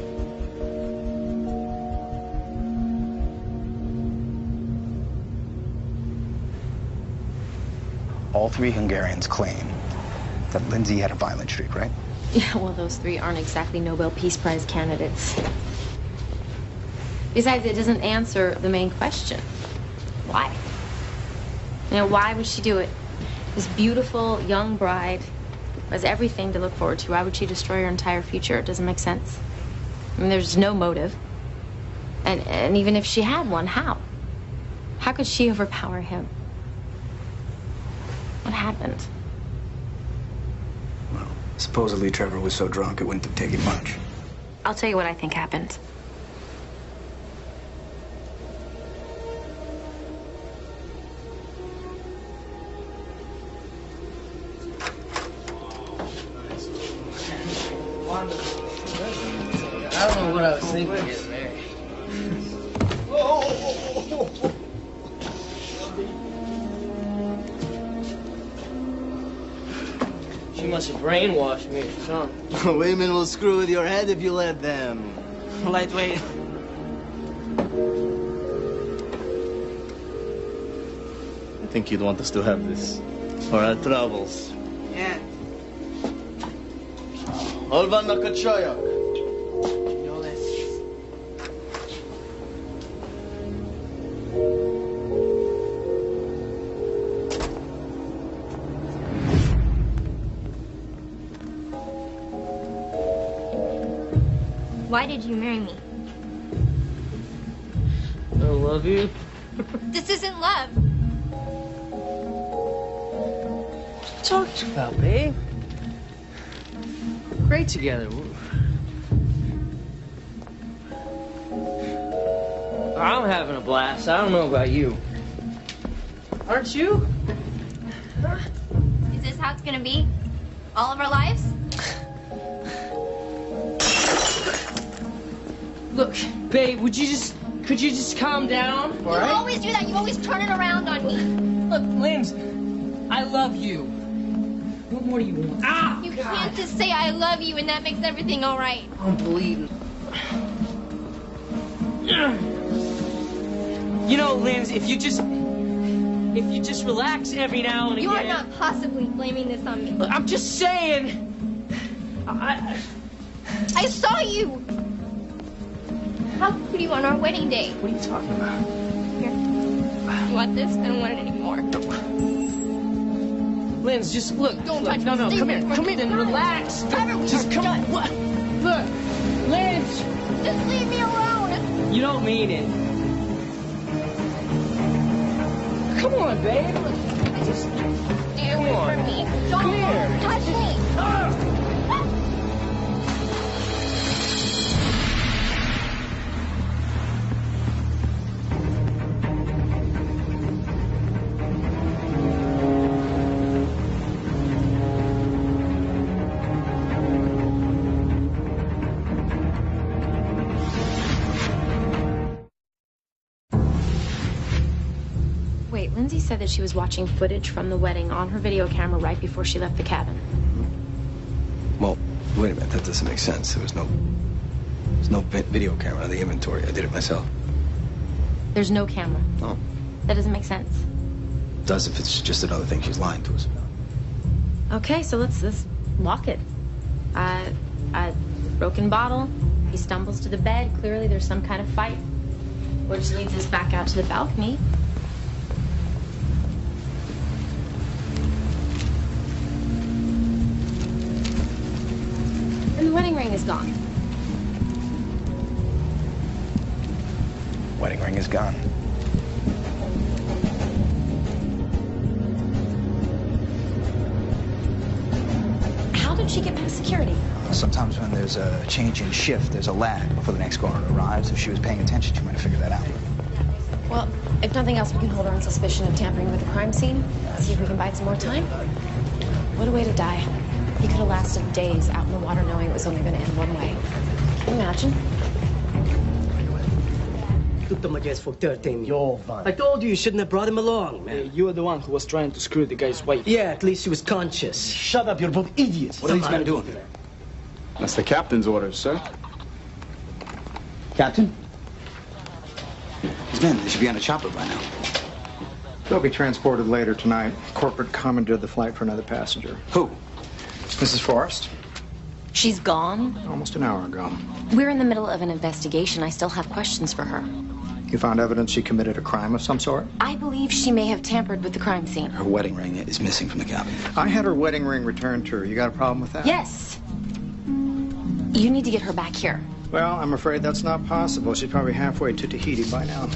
All three Hungarians claim that Lindsay had a violent streak, right? Yeah, well, those three aren't exactly Nobel Peace Prize candidates. Besides, it doesn't answer the main question. Why? You know, why would she do it? This beautiful young bride has everything to look forward to. Why would she destroy her entire future? It doesn't make sense. I mean, there's no motive. And even if she had one, how? How could she overpower him? What happened? Well, supposedly Trevor was so drunk it wouldn't have taken much. I'll tell you what I think happened. I don't know what I was thinking getting married. She must have brainwashed me or something. Women will screw with your head if you let them. Lightweight. I think you'd want us to have this for our troubles. Yeah. Olva Nakachoyak. No less. Why did you marry me? I love you. This isn't love. What talked about, babe? Great together. I'm having a blast. I don't know about you. Aren't you? Is this how it's gonna be? All of our lives? Look, babe, could you just calm down? You always do that. You always turn it around on me. Look, Linz, I love you. What more do you want? Ah! You can't just say I love you and that makes everything all right. I'm bleeding. You know, Linz, if you just relax every now and again. You are not possibly blaming this on me. Look, I'm just saying. I saw you. How could you on our wedding day? What are you talking about? Here. You want this? I don't want it anymore. Linz, just look. Don't look, touch no, me. no, Stay come away here. from Come me. in and relax. Just come on. What? Look, Linz. Just leave me alone. You don't mean it. Come on, babe. Just Stay away from me. Don't Come here. touch me. Wait, Lindsay said that she was watching footage from the wedding on her video camera right before she left the cabin. Well, wait a minute. That doesn't make sense. There's no video camera on the inventory. I did it myself. There's no camera. Oh. That doesn't make sense. does if it's just another thing she's lying to us about. Okay, so let's lock it. Broken bottle. He stumbles to the bed. Clearly there's some kind of fight. Which leads us back out to the balcony. And the wedding ring is gone. Wedding ring is gone. How did she get past security? Sometimes when there's a change in shift, there's a lag before the next caller arrives. If she was paying attention, she might have figured that out. Well, if nothing else, we can hold her on suspicion of tampering with the crime scene. See if we can buy some more time. What a way to die. He could have lasted days out in the water knowing it was only going to end one way. Can you imagine? Took them against for 13. I told you shouldn't have brought him along, man. You were the one who was trying to screw the guy's wife. Yeah, at least he was conscious. Shut up, you're both idiots. What are these men doing? That's the captain's orders, sir. Captain? These men, they should be on a chopper by now. They'll be transported later tonight. Corporate commandeered the flight for another passenger. Who? Mrs. Forrest. She's gone? Almost an hour ago. We're in the middle of an investigation. I still have questions for her. You found evidence she committed a crime of some sort? I believe she may have tampered with the crime scene. Her wedding ring is missing from the cabin. I had her wedding ring returned to her. You got a problem with that? Yes. You need to get her back here. Well, I'm afraid that's not possible. She's probably halfway to Tahiti by now.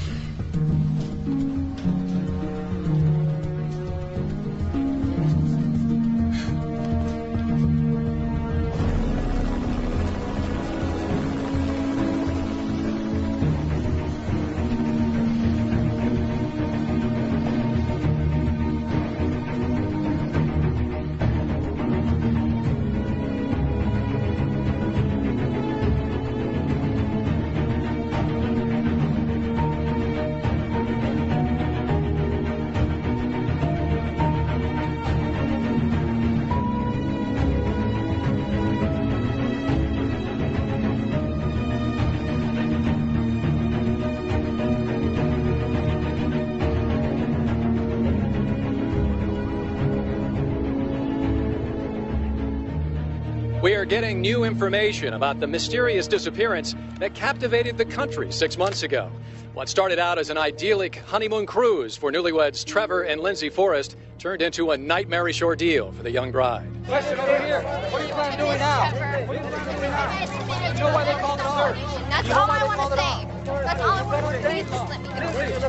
We are getting new information about the mysterious disappearance that captivated the country 6 months ago. What started out as an idyllic honeymoon cruise for newlyweds Trevor and Lindsay Forrest turned into a nightmarish ordeal for the young bride. Question over here. What are you planning on doing now? What are you planning on doing now? You know why they called the search? That's all I want to say. That's all I want to say. Please just let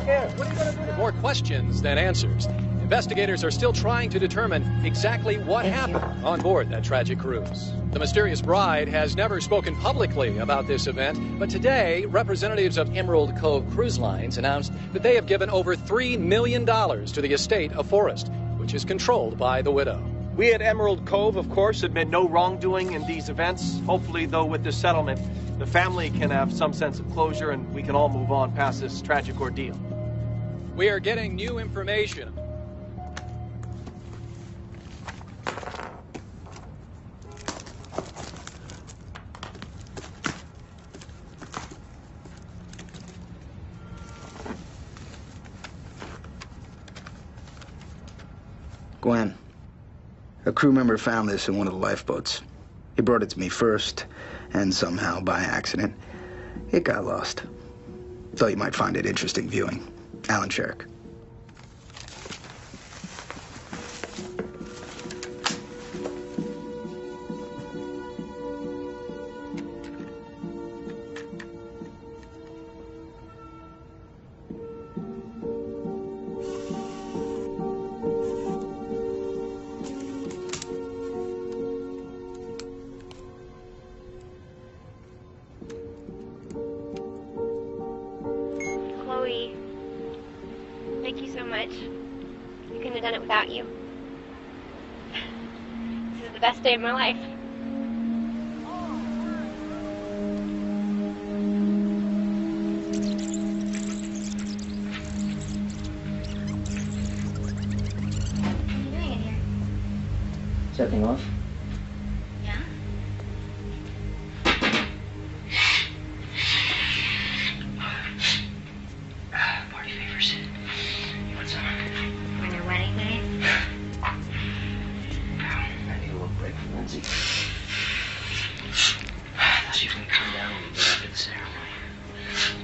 me go. More questions than answers. Investigators are still trying to determine exactly what happened on board that tragic cruise. The mysterious bride has never spoken publicly about this event, but today, representatives of Emerald Cove Cruise Lines announced that they have given over $3 million to the estate of Forrest, which is controlled by the widow. We at Emerald Cove, of course, admit no wrongdoing in these events. Hopefully, though, with this settlement, the family can have some sense of closure and we can all move on past this tragic ordeal. We are getting new information. Gwen, a crew member found this in one of the lifeboats. He brought it to me first, and somehow, by accident, it got lost. Thought you might find it interesting viewing. Alan Sherrick. Thank you so much. I couldn't have done it without you. This is the best day of my life. What are you doing in here? Checking off. Yeah? Party favors. You want some? On your way. Lindsay. I thought she was gonna come down a little bit after the ceremony.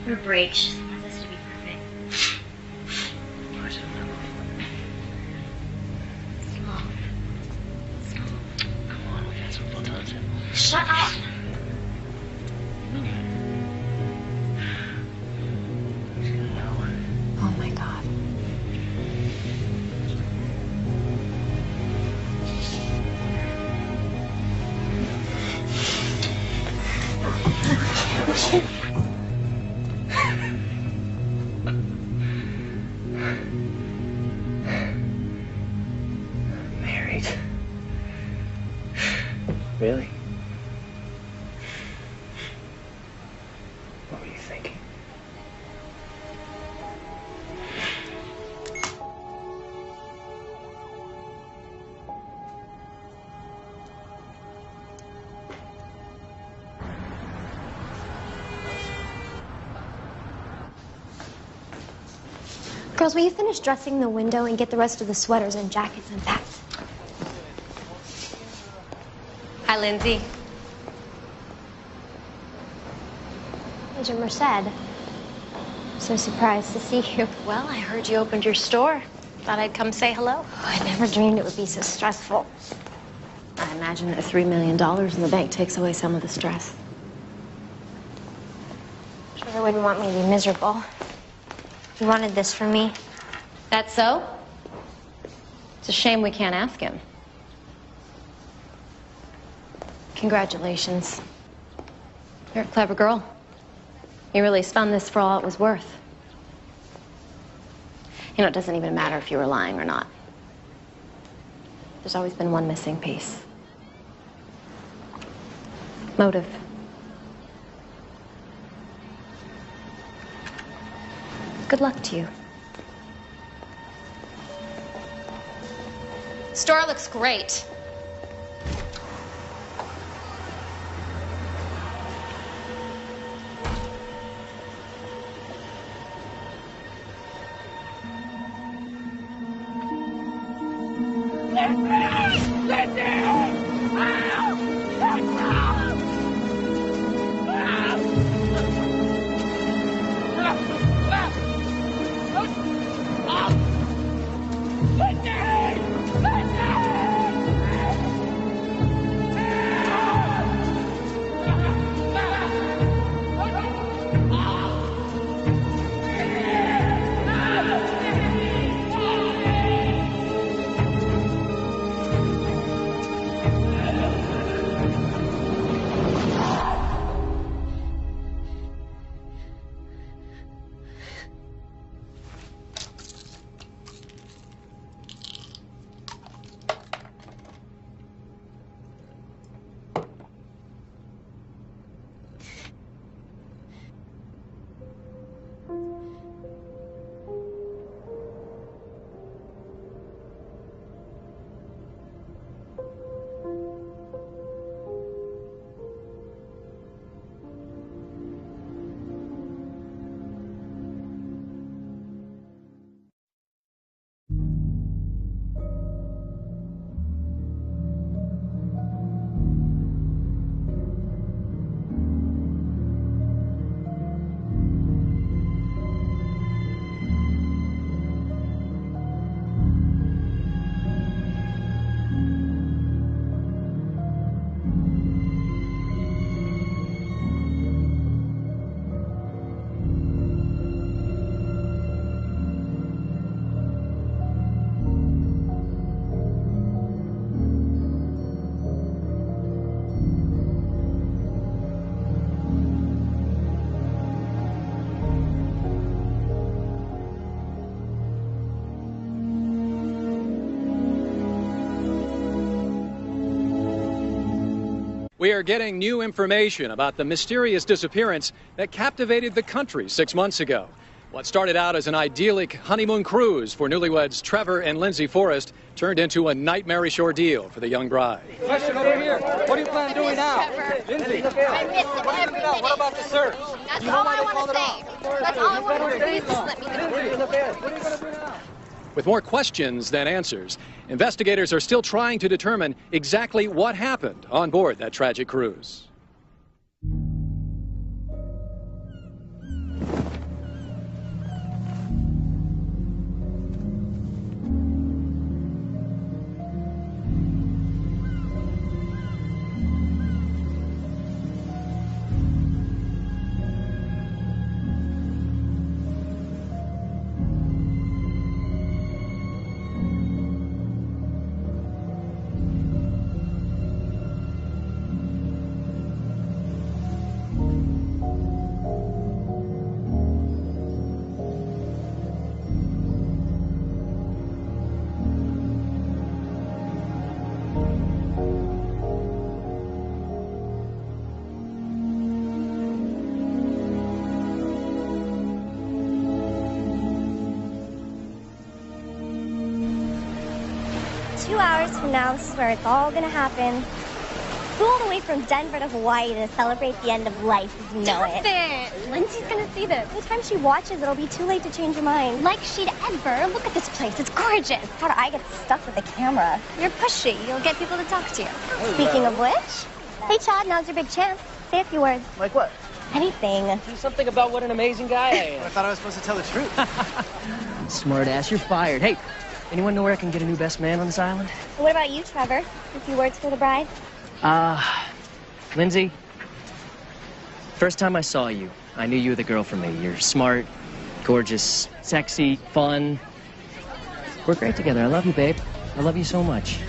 Her break. She wants us to be perfect. Of course, I remember. Small. Come on, we got some photons in. Shut up! Oh my God. Married. Really? What were you thinking? Girls, will you finish dressing the window and get the rest of the sweaters and jackets unpacked? Hi, Lindsay. Major Merced. I'm so surprised to see you. Well, I heard you opened your store. Thought I'd come say hello. Oh, I never dreamed it would be so stressful. I imagine that $3 million in the bank takes away some of the stress. Trevor wouldn't want me to be miserable. He wanted this for me. That's so? It's a shame we can't ask him. Congratulations. You're a clever girl. You really spun this for all it was worth. You know, it doesn't even matter if you were lying or not. There's always been one missing piece. Motive. Good luck to you. Store looks great. We are getting new information about the mysterious disappearance that captivated the country 6 months ago. What started out as an idyllic honeymoon cruise for newlyweds Trevor and Lindsay Forrest turned into a nightmarish ordeal for the young bride. Question over here. What do you plan on doing now? Lindsay, look here. I miss it every minute. What about the search? That's all I want to say. That's all I want to do. Please just let me go. Lindsay, look here. What are you going to do now? with more questions than answers. Investigators are still trying to determine exactly what happened on board that tragic cruise. Hours from now, this is where it's all gonna happen. Flew all the way from Denver to Hawaii to celebrate the end of life as you know it. Stop it! Lindsay's gonna see this. By the time she watches, it'll be too late to change her mind. Like she'd ever. Look at this place. It's gorgeous. How do I get stuck with the camera? You're pushy. You'll get people to talk to you. Speaking of which, hey Chad, now's your big chance. Say a few words. Like what? Anything. Do something about what an amazing guy I am. I thought I was supposed to tell the truth. Smart ass, you're fired. Hey, anyone know where I can get a new best man on this island? What about you, Trevor? A few words for the bride? Lindsay, first time I saw you, I knew you were the girl for me. You're smart, gorgeous, sexy, fun. We're great together. I love you, babe. I love you so much.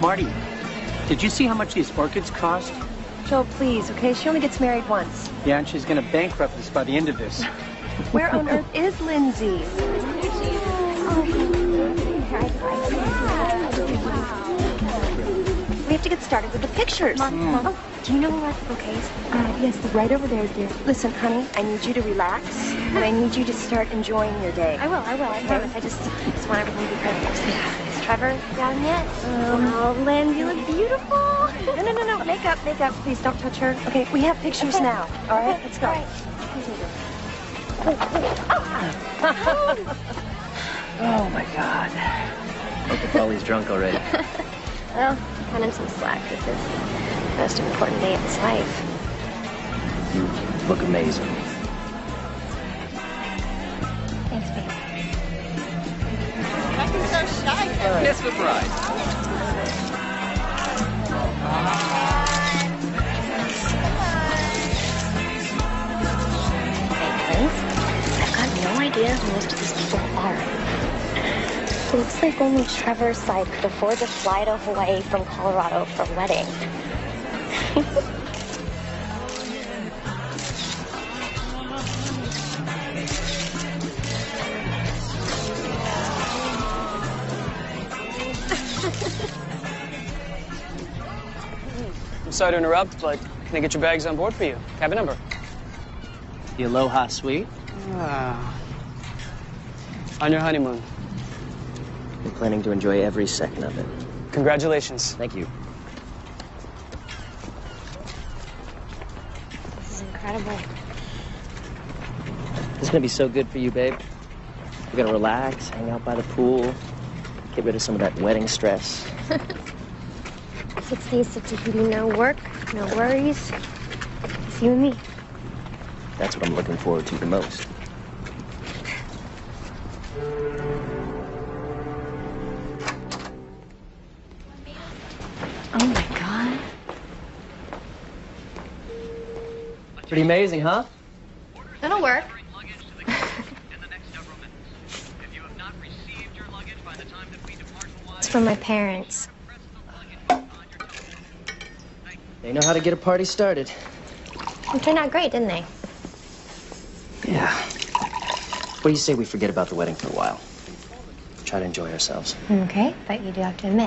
Marty, did you see how much these orchids cost? Joe, please, okay? She only gets married once. Yeah, and she's going to bankrupt us by the end of this. Where on earth is Lindsay? We have to get started with the pictures. Mom, oh, do you know where the bouquets? Yes, right over there, dear. Listen, honey, I need you to relax, and I need you to start enjoying your day. I will. I just want everything to be perfect. Is Trevor down yet? Oh, Lynn, you look beautiful. No. Makeup. Please don't touch her. Okay, we have pictures now. All right, let's go. Oh, my God. Hope the Polly's drunk already. Well, cut him some slack. This is the most important day of his life. You look amazing. Thanks, babe. Acting so shy. Miss the bride. I've got no idea who most of these people are. It looks like only Trevor's side could afford to fly to Hawaii from Colorado for a wedding. I'm sorry to interrupt, but can I get your bags on board for you? Cabin number. The Aloha Suite. On your honeymoon. I'm planning to enjoy every second of it. Congratulations. Thank you. This is incredible. This is gonna be so good for you, babe. We're gonna relax, hang out by the pool, get rid of some of that wedding stress. 6 days to Tahiti, no work, no worries. It's you and me. That's what I'm looking forward to the most. Oh, my God. Pretty amazing, huh? That'll work. It's from my parents. They know how to get a party started. It turned out great, didn't they? Yeah. What do you say we forget about the wedding for a while? Try to enjoy ourselves. Okay, but you do have to admit,